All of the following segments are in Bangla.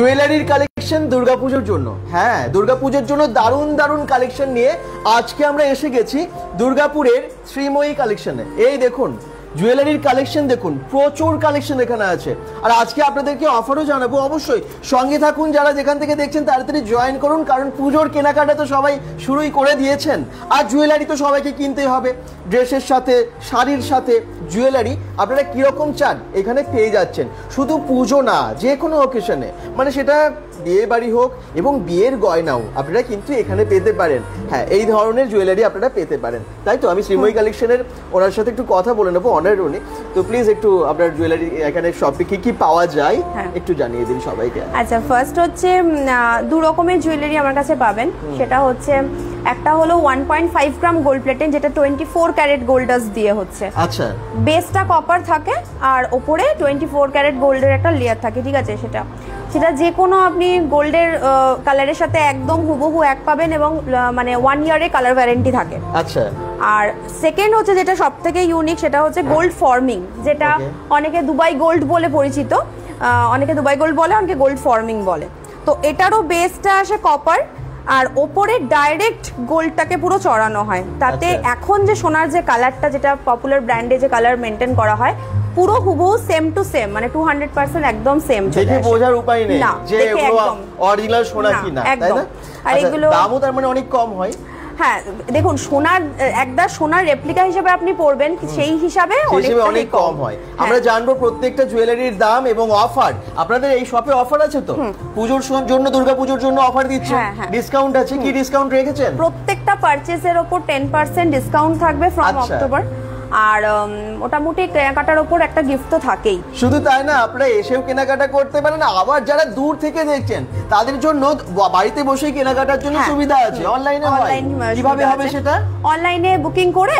জুয়েলারির কালেকশন দুর্গাপুজোর জন্য, হ্যাঁ দুর্গাপুজোর জন্য দারুণ দারুণ কালেকশন নিয়ে আজকে আমরা এসে গেছি দুর্গাপুরের শ্রীময়ী কালেকশনে। এই দেখুন জুয়েলারির কালেকশন দেখুন, প্রচুর কালেকশন এখানে আছে। আর আজকে আপনাদেরকে অফারও জানাবো, অবশ্যই সঙ্গে থাকুন। যারা যেখান থেকে দেখছেন তাড়াতাড়ি জয়েন করুন, কারণ পুজোর কেনাকাটা তো সবাই শুরুই করে দিয়েছেন। আর জুয়েলারি তো সবাইকে কিনতেই হবে, ড্রেসের সাথে শাড়ির সাথে জুয়েলারি আপনারা কীরকম চান এখানে পেয়ে যাচ্ছেন। শুধু পুজো না, যে কোনো অকেশনে, মানে সেটা বিয়ে বাড়ি হোক এবং বিয়ের গয়নাও আপনারা কিন্তু এখানে পেতে পারেন। হ্যাঁ, এই ধরনের জুয়েলারি আপনারা পেতে পারেন, তাই তো? আমি শ্রীময়ী কালেকশনের ওনার সাথে একটু কথা বলে নেবো, অনার উনি তো। প্লিজ একটু আপনার জুয়েলারি এখানে শপে কি কি পাওয়া যায় একটু জানিয়ে দিন সবাইকে। আচ্ছা, ফার্স্ট হচ্ছে দু রকমের জুয়েলারি আমার কাছে পাবেন। সেটা হচ্ছে একটা হলো 1.5 গ্রাম গোল্ড প্লেটেড, যেটা 24 ক্যারেট গোল্ডাস দিয়ে হচ্ছে। আচ্ছা, বেসটা কপার থাকে আর ওপরে 24 ক্যারেট গোল্ডের একটা লেয়ার থাকে, ঠিক আছে? সেটা যে কোনো আপনি গোল্ডের কালারের সাথে একদম হুবহু এক পাবেন এবং মানে 1 ইয়ারে কালার ওয়ারেন্টি থাকে। আচ্ছা। আর সেকেন্ড হচ্ছে যেটা সব থেকে ইউনিক, সেটা হচ্ছে গোল্ড ফর্মিং, যেটা অনেকে দুবাই গোল্ড বলে পরিচিত, অনেকে দুবাই গোল্ড বলে, অনেকে গোল্ড ফর্মিং বলে। তো এটারও বেসটা আসে কপার আর ওপরে ডাইরেক্ট গোল্ডটাকে পুরো চড়ানো হয়। তাতে এখন যে সোনার যে কালারটা, যেটা পপুলার ব্র্যান্ডে যে কালার মেনটেন করা হয়, পুরো হুবহু সেম টু সেম, মানে 200% একদম সেম। দেখে বোঝার উপায় নেই যে এগুলো অরিজিনাল সোনা কিনা, তাই না? আর এগুলো দামও তার মানে অনেক কম হয়। হ্যাঁ, দেখুন সোনার একটা সোনার রেপ্লিকা হিসেবে আপনি পড়বেন, সেই হিসাবে অনেক কম হয়। আমরা জানবো প্রত্যেকটা জুয়েলারির দাম এবং অফার। আপনাদের এই শপে অফার আছে তো? পুজোর জন্য, দুর্গাপুজোর জন্য অফার দিচ্ছে, ডিসকাউন্ট আছে। কি ডিসকাউন্ট রেখেছেন? প্রত্যেকটা পারচেজের উপর 10% ডিসকাউন্ট থাকবে ফ্রম অক্টোবর। আর মোটামুটি কেনাকাটার উপর একটা গিফট তো থাকেই। শুধু তাই না, আপনারা এসেও কেনাকাটা করতে পারেন। আবার যারা দূর থেকে দেখছেন তাদের জন্য বাড়িতে বসেই কেনাকাটার জন্য সুবিধা আছে। অনলাইনে হয়, কিভাবে হবে সেটা? অনলাইনে বুকিং করে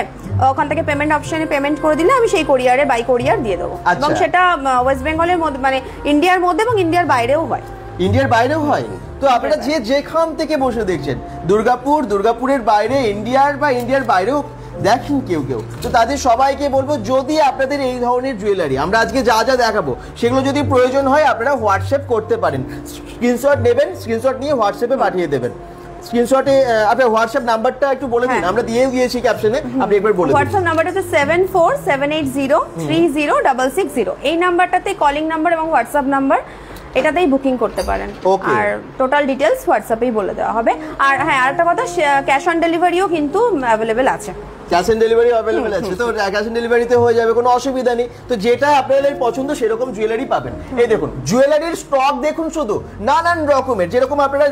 ওখান থেকে পেমেন্ট অপশনে পেমেন্ট করে দিলে আমি সেই কোরিয়ারে বাই কোরিয়ার দিয়ে দেবো। এবং সেটা ওয়েস্ট বেঙ্গলের মধ্যে, মানে ইন্ডিয়ার মধ্যে এবং ইন্ডিয়ার বাইরেও হয়। ইন্ডিয়ার বাইরেও হয়? তো আপনারা যেখান থেকে বসে দেখছেন, দুর্গাপুরের বাইরে, ইন্ডিয়ার বা ইন্ডিয়ার বাইরেও দেখেন কেউ তো তাদের সবাইকে বলবো, যদি আপনাদের এই ধরনের জুয়েলারি আমরা আজকে যা যা দেখাবো সেগুলো যদি প্রয়োজন হয় আপনারা হোয়াটসঅ্যাপ করতে পারেন। স্ক্রিনশট নেবেন, স্ক্রিনশট নিয়ে হোয়াটসঅ্যাপে পাঠিয়ে দেবেন। স্ক্রিনশটে আপনার হোয়াটসঅ্যাপ নাম্বারটা একটু বলে দিন, আমরা দিয়ে দিয়েছি ক্যাপশনে, আপনি একবার বলে দিন। হোয়াটসঅ্যাপ নাম্বারটা হচ্ছে 7478030660। এই নাম্বারটাতে কলিং নাম্বার এবং হোয়াটসঅ্যাপ নাম্বার, এটাতেই বুকিং করতে পারেন। আর টোটাল ডিটেলস হোয়াটসঅ্যাপেই বলে দেওয়া হবে। আর হ্যাঁ, আরেকটা কথা, ক্যাশ অন ডেলিভারিও কিন্তু অ্যাভেলেবেল আছে। ক্যাশ অন ডেলিভারি অ্যাভেলেবেল আছে, তো ক্যাশ অন ডেলিভারিতে হয়ে যাবে, কোনো অসুবিধা নেই। তো যেটা আপনাদের পছন্দ সেরকম জুয়েলারি পাবেন। এই দেখুন জুয়েলারির স্টক দেখুন, শুধু নানান রকমের, যেরকম আপনারা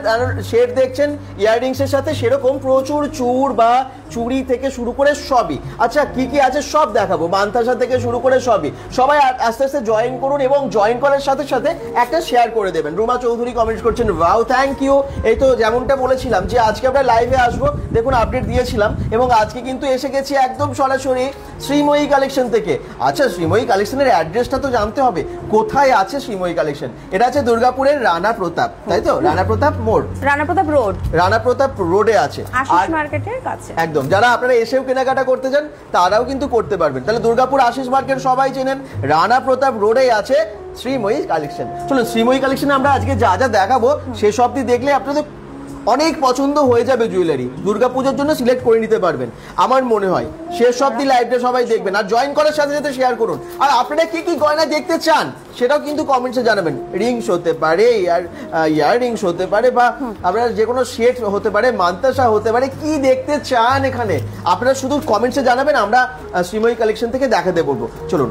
শেড দেখছেন ইয়াররিংসের সাথে, সেরকম প্রচুর চূড় বা চুড়ি থেকে শুরু করে সবই। আচ্ছা, কি কি আছে সব দেখাবো, মান্তাসা থেকে শুরু করে সবই। সবাই আস্তে আস্তে জয়েন করুন এবং জয়েন করার সাথে সাথে একটা শেয়ার করে দেবেন। রুমা চৌধুরী কমেন্ট করছেন, ওয়াও থ্যাংক ইউ। এই তো যেমনটা বলেছিলাম যে আজকে আমরা লাইভে আসবো, দেখুন আপডেট দিয়েছিলাম, এবং আজকে কিন্তু এসে গেছি একদম সরাসরি শ্রীময়ী কালেকশন থেকে। আচ্ছা, শ্রীময়ী কালেকশনের অ্যাড্রেসটা তো জানতে হবে, কোথায় আছে শ্রীময়ী কালেকশন? এটা আছে দুর্গাপুরের রানা প্রতাপ, তাই তো? রানা প্রতাপ মোড়, রানা প্রতাপ রোডে আছে, আশিস মার্কেটের কাছে একদম। যারা আপনারা এসেও কেনাকাটা করতে চান তারাও কিন্তু করতে পারবেন। তাহলে দুর্গাপুর আশিস মার্কেট সবাই চেনেন, রানা প্রতাপ রোডে আছে শ্রীময়ী কালেকশন। চলুন শ্রীময়ী কালেকশনে আমরা আজকে যা যা দেখাবো সেসবটি দেখলে আপনাদের অনেক পছন্দ হয়ে যাবে জুয়েলারি। দুর্গাপুজোর জন্য সিলেক্ট করে নিতে পারবেন আমার মনে হয়। শেষ অবধি লাইভটা সবাই দেখবেন আর জয়েন করার সাথে সাথে শেয়ার করুন। আর আপনারা কি কি গয়না দেখতে চান সেটাও কিন্তু কমেন্টসে জানাবেন। রিংস হতে পারে, ইয়াররিংস হতে পারে, বা আপনারা যে কোনো সেট হতে পারে, মান্তাসা হতে পারে, কি দেখতে চান এখানে আপনারা শুধু কমেন্টসে জানাবেন, আমরা শ্রীময়ী কালেকশন থেকে দেখাতে বলবো। চলুন,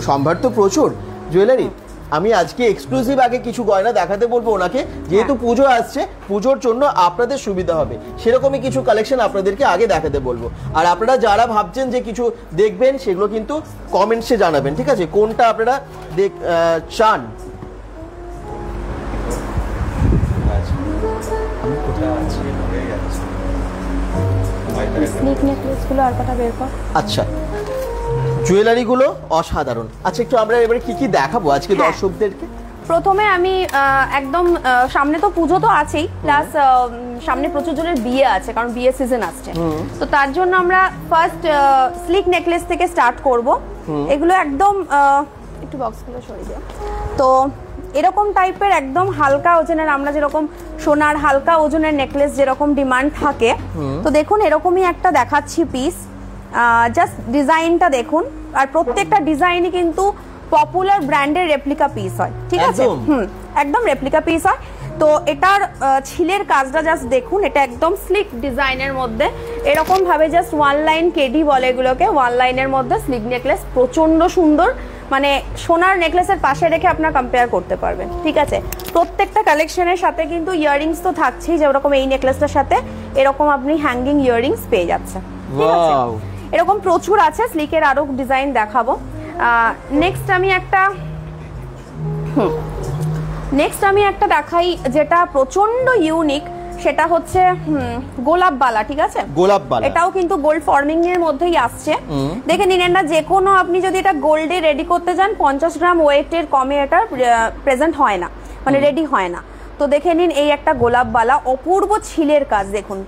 সম্ভার তো প্রচুর জুয়েলারি। আমি আজকে এক্সক্লুসিভ আগে কিছু গয়না দেখাতে বলবো ওনাকে, যেহেতু পুজো আসছে, পুজোর জন্য আপনাদের সুবিধা হবে সেরকমই কিছু কালেকশন আপনাদেরকে আগে দেখাতে বলবো। আর আপনারা যারা ভাবছেন যে কিছু দেখবেন সেগুলো কিন্তু কমেন্টসে জানাবেন, ঠিক আছে? কোনটা আপনারা চান। আচ্ছা, জুয়েলারিগুলো অসাধারণ। আচ্ছা, একটু আমরা এবারে কি কি দেখাবো আজকে দর্শকদেরকে? প্রথমে আমি একদম সামনে তো পুজো তো আছেই, প্লাস সামনে প্রচুর জনের বিয়ে আছে, কারণ বিয়ে সিজন আসছে। তো তার জন্য আমরা ফার্স্ট স্লিক নেকলেস থেকে স্টার্ট করব। এগুলো একদম একটু বক্সগুলো সরিয়ে দিও। তো এরকম টাইপের একদম হালকা ওজনের, আমরা যেরকম সোনার হালকা ওজনের নেকলেস যেরকম ডিমান্ড থাকে, তো দেখুন এরকমই একটা দেখাচ্ছি পিস। জাস্ট ডিজাইনটা দেখুন, আর প্রত্যেকটা ডিজাইনই কিন্তু পপুলার ব্র্যান্ডের রেপ্লিকা পিস হয়, ঠিক আছে? একদম রেপ্লিকা পিস হয়। তো এটার ছিলের কাজটা জাস্ট দেখুন, এটা একদম স্লিক ডিজাইনের মধ্যে এরকম ভাবে জাস্ট ওয়ান লাইন কেডি বলে এগুলোকে, ওয়ান লাইনের মধ্যে স্লিক নেকলেস, প্রচন্ড সুন্দর, মানে সোনার নেকলেসের পাশে রেখে আপনারা কম্পেয়ার করতে পারবেন, ঠিক আছে? প্রত্যেকটা কালেকশনের সাথে কিন্তু ইয়াররিংস তো থাকছেই, যেরকম এই নেকলেসটার সাথে এরকম আপনি হ্যাঙ্গিং ইয়াররিংস পেয়ে যাচ্ছেন, ঠিক আছে? এরকম প্রচুর আছে, স্লিকের আরো ডিজাইন দেখাবো। নেক্সট আমি একটা দেখাই যেটা প্রচন্ড ইউনিক, সেটা হচ্ছে গোলাপ বালা, ঠিক আছে? গোলাপ বালা, এটাও কিন্তু গোল্ড ফর্মিং এর মধ্যেই আসছে। দেখে নিন, এটা যে কোনো আপনি যদি এটা গোল্ডে রেডি করতে যান 50 গ্রাম ওয়েটের কমে এটা প্রেজেন্ট হয় না, মানে রেডি হয় না। তো দেখে নিন এই একটা গোলাপ বালা, অপূর্ব ছিলের কাজ দেখুন,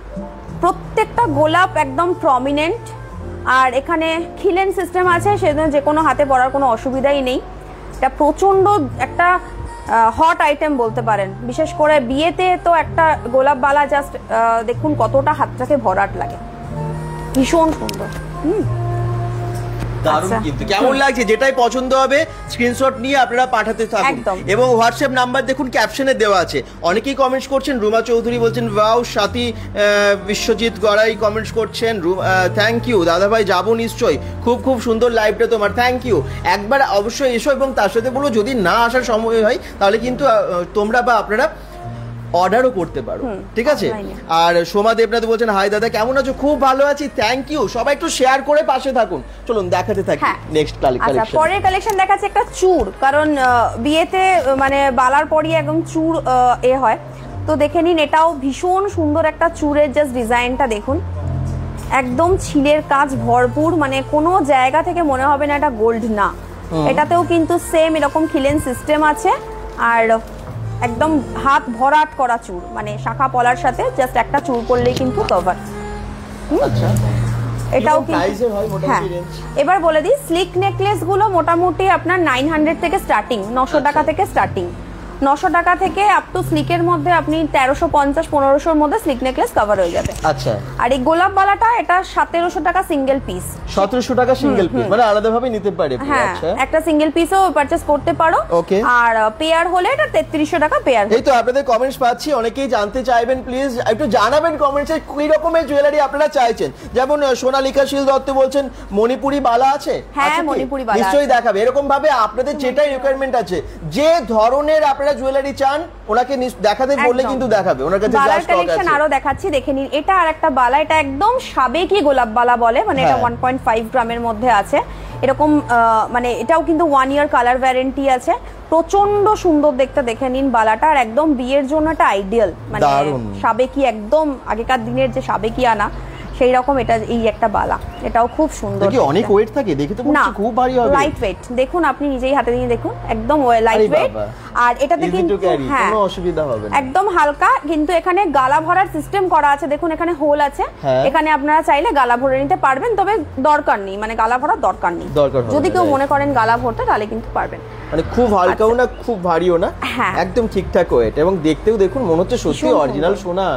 প্রত্যেকটা গোলাপ একদম প্রমিনেন্ট, আর এখানে খিলেন সিস্টেম আছে, সেজন্য যে কোনো হাতে পরার কোনো অসুবিধাই নেই। এটা প্রচন্ড একটা হট আইটেম বলতে পারেন, বিশেষ করে বিয়েতে তো একটা গোলাপ বালা জাস্ট দেখুন কতটা হাতটাকে ভরাট লাগে, ভীষণ সুন্দর। দারুণ কিন্তু, কেমন লাগছে? যেটাই পছন্দ হবে স্ক্রিনশট নিয়ে আপনারা পাঠাতে থাকুন, এবং হোয়াটসঅ্যাপ নাম্বার দেখুন ক্যাপশনে দেওয়া আছে। অনেকেই কমেন্টস করছেন, রুমা চৌধুরী বলছেন ওয়াও, সাথী বিশ্বজিৎ গড়াই কমেন্টস করছেন, থ্যাংক ইউ দাদা ভাই, যাবো নিশ্চয়ই, খুব খুব সুন্দর লাইভটা তোমার, থ্যাংক ইউ। একবার অবশ্যই এসো, এবং তার সাথে বলবো যদি না আসার সময় হয় তাহলে কিন্তু তোমরা বা আপনারা অর্ডারও করতে পারো, ঠিক আছে? আর সোমা দেবনাথ বলছেন হাই দাদা, কেমন আছো? খুব ভালো আছি, থ্যাংক ইউ। সবাই একটু শেয়ার করে পাশে থাকুন, চলুন দেখাতে থাকি নেক্সট কালেকশন। আচ্ছা, পরের কালেকশন দেখাচ্ছে একটা চূড়, কারণ বিয়েতে মানে বালার পরই একদম চূড় হয়। তো দেখে নিন, এটাও ভীষণ সুন্দর একটা চূড়ের জাস্ট ডিজাইনটা দেখুন, একদম ছিলের কাজ ভরপুর, মানে কোনো জায়গা থেকে মনে হবে না এটা গোল্ড না। এটাতেও কিন্তু সেম এরকম খিলেন সিস্টেম আছে, আর একদম হাত ভরাট করা চূড়, মানে শাখা পলার সাথে জাস্ট একটা চূড় করলেই কিন্তু কভার। আচ্ছা, এটাও কিন্তু হ্যাঁ। এবার বলে দিই, স্লিক নেকলেস গুলো মোটামুটি আপনার 900 থেকে স্টার্টিং, 900 টাকা থেকে স্টার্টিং, 900 টাকা থেকে আপ টু স্লিকের মধ্যে আপনি 1350-1500 মধ্যে স্লিক নেকলেস কভার হয়ে যাবে। আচ্ছা, আর এই গোলাপ বালাটা এটা 1700 টাকা সিঙ্গেল পিস, 1700 টাকা সিঙ্গেল পিস, মানে আলাদাভাবে নিতে পারে। আচ্ছা, একটা সিঙ্গেল পিসও পারচেজ করতে পারো। আর পেয়ার হলে এটা 3300 টাকা পেয়ার। এই তো আপনাদের কমেন্টস পাচ্ছি, অনেকেই জানতে চাইবেন, প্লিজ একটু জানাবেন কমেন্টসে কি রকমের জুয়েলারি আপনারা চাইছেন। যেমন সোনালিকা শীল দত্ত বলছেন মণিপুরি বালা আছে, হ্যাঁ মণিপুরি বালা নিশ্চয়ই দেখাবে। এরকম ভাবে আপনাদের যেটাই রিকোয়ারমেন্ট আছে, যে ধরনের আপনারা জুয়েলারি চান ওনাকে দেখাতে বললে কিন্তু দেখাবে, ওনার কাছে বালার কালেকশন আরো দেখাচ্ছি, দেখে নিন। এটা আর একটা বালা, এটা একদম সাবেকি গোলাপ বালা বলে, মানে এটা 1.5 গ্রামের মধ্যে আছে এরকম, মানে এটাও কিন্তু 1 ইয়ার কালার ওয়ারেন্টি আছে, প্রচন্ড সুন্দর দেখতে। দেখে নিন বালাটা, আর একদম বিয়ের জন্য এটা আইডিয়াল, মানে সাবেকি, একদম আগেকার দিনের যে সাবেকি আনা সেই রকম। এটা এই একটা বালা, এটাও খুব সুন্দর। কি অনেক ওয়েট থাকে? দেখে তো মনে হচ্ছে খুব ভারী হবে। লাইট ওয়েট, দেখুন আপনি নিজেই হাতে নিয়ে দেখুন, একদম লাইট ওয়েট। আর এটাতে কিন্তু কোনো অসুবিধা হবে না, একদম হালকা। কিন্তু এখানে গালা ভরার সিস্টেম করা আছে, দেখুন এখানে হোল আছে, এখানে আপনারা চাইলে গালা ভরে নিতে পারবেন, তবে দরকার নেই, মানে গালা ভরার দরকার নেই। যদি কেউ মনে করেন গালা ভরতে, তাহলে কিন্তু পারবেন। মানে খুব হালকাও না খুব ভারীও না, একদম ঠিকঠাক ওয়েট, এবং দেখতেও দেখুন মনে হচ্ছে সত্যি অরিজিনাল সোনা,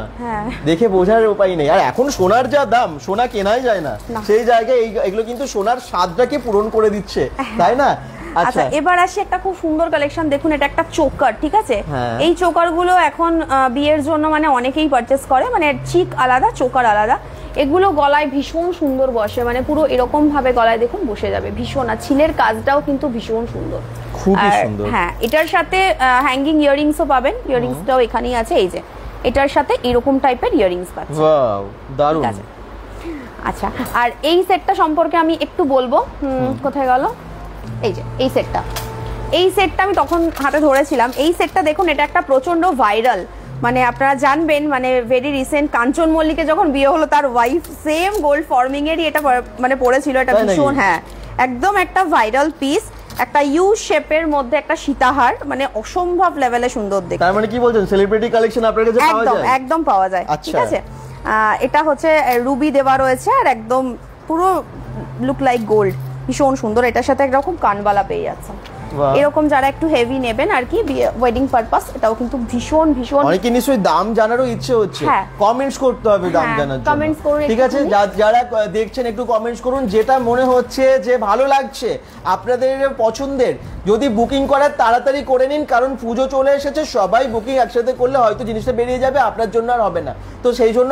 দেখে বোঝার উপায় নেই। আর এখন সোনার যা দাম, সোনা কেনাই যায় না, সেই জায়গায় এগুলো কিন্তু সোনার স্বাদটাকে পূরণ করে দিচ্ছে, তাই না? আচ্ছা, এবার আসি একটা খুব সুন্দর কালেকশন, দেখুন এটা একটা চোকার, ঠিক আছে? এই চোকার গুলো এখন বিয়ের জন্য মানে অনেকেই পারচেস করে, মানে চিক আলাদা, চোকার আলাদা। এগুলো গলায় ভীষণ সুন্দর বসে, মানে পুরো এরকম ভাবে গলায় দেখুন বসে যাবে, ভীষণ। আর ছিলের কাজটাও কিন্তু ভীষণ সুন্দর, খুবই সুন্দর। হ্যাঁ, এটার সাথে হ্যাঙ্গিং ইয়াররিংসও পাবেন, ইয়াররিংসটাও এখানেই আছে, এই যে এটার সাথে এরকম টাইপের ইয়াররিংস পাচ্ছেন। ওয়াও, দারুণ। আচ্ছা, আর এই সেটটা সম্পর্কে আমি একটু বলবো, কোথায় গেল? এই যে এই সেটটা আমি তখন হাতে ধরেছিলাম। এই সেটটা দেখুন, এটা একটা প্রচন্ড ভাইরাল, মানে আপনারা জানবেন, মানে ভেরি রিসেন্ট কাঞ্চন মল্লিকের যখন বিয়ে হলো, তার ওয়াইফ সেম গোল্ড ফর্মিং এরই এটা মানে পড়েছিল, এটা ভীষণ, হ্যাঁ একদম একটা ভাইরাল পিস, একটা ইউ শেপের মধ্যে একটা সীতাহার, মানে অসম্ভব লেভেলে সুন্দর দেখতে। তার মানে কি বলছেন, সেলিব্রিটি কালেকশন আপনার কাছে পাওয়া যায়? একদম পাওয়া যায়, ঠিক আছে? এটা হচ্ছে রুবি দেওয়া রয়েছে, আর একদম পুরো লুক লাইক গোল্ড, ভীষণ সুন্দর। এটার সাথে একরকম কানবালা পেয়ে যাচ্ছে, বাহ। এরকম যারা একটু হেভি নেবেন আর কি ওয়েডিং পারপাস, এটাও কিন্তু ভীষণ ভীষণ অনেকে নিশ্চয়ই দাম জানারও ইচ্ছে হচ্ছে, হ্যাঁ। কমেন্টস করতে হবে দাম হ্যাঁ, জানার জন্য। comments করুন ঠিক আছে, যারা দেখছেন একটু কমেন্টস করুন যেটা মনে হচ্ছে যে ভালো লাগছে আপনাদের পছন্দের। যদি বুকিং করার তাড়াতাড়ি করে নিন, কারণ পুজো চলে এসেছে, সবাই বুকিং একসাথে করলে হয়তো জিনিসটা বেরিয়ে যাবে, আপনার জন্য আর হবে না। তো সেই জন্য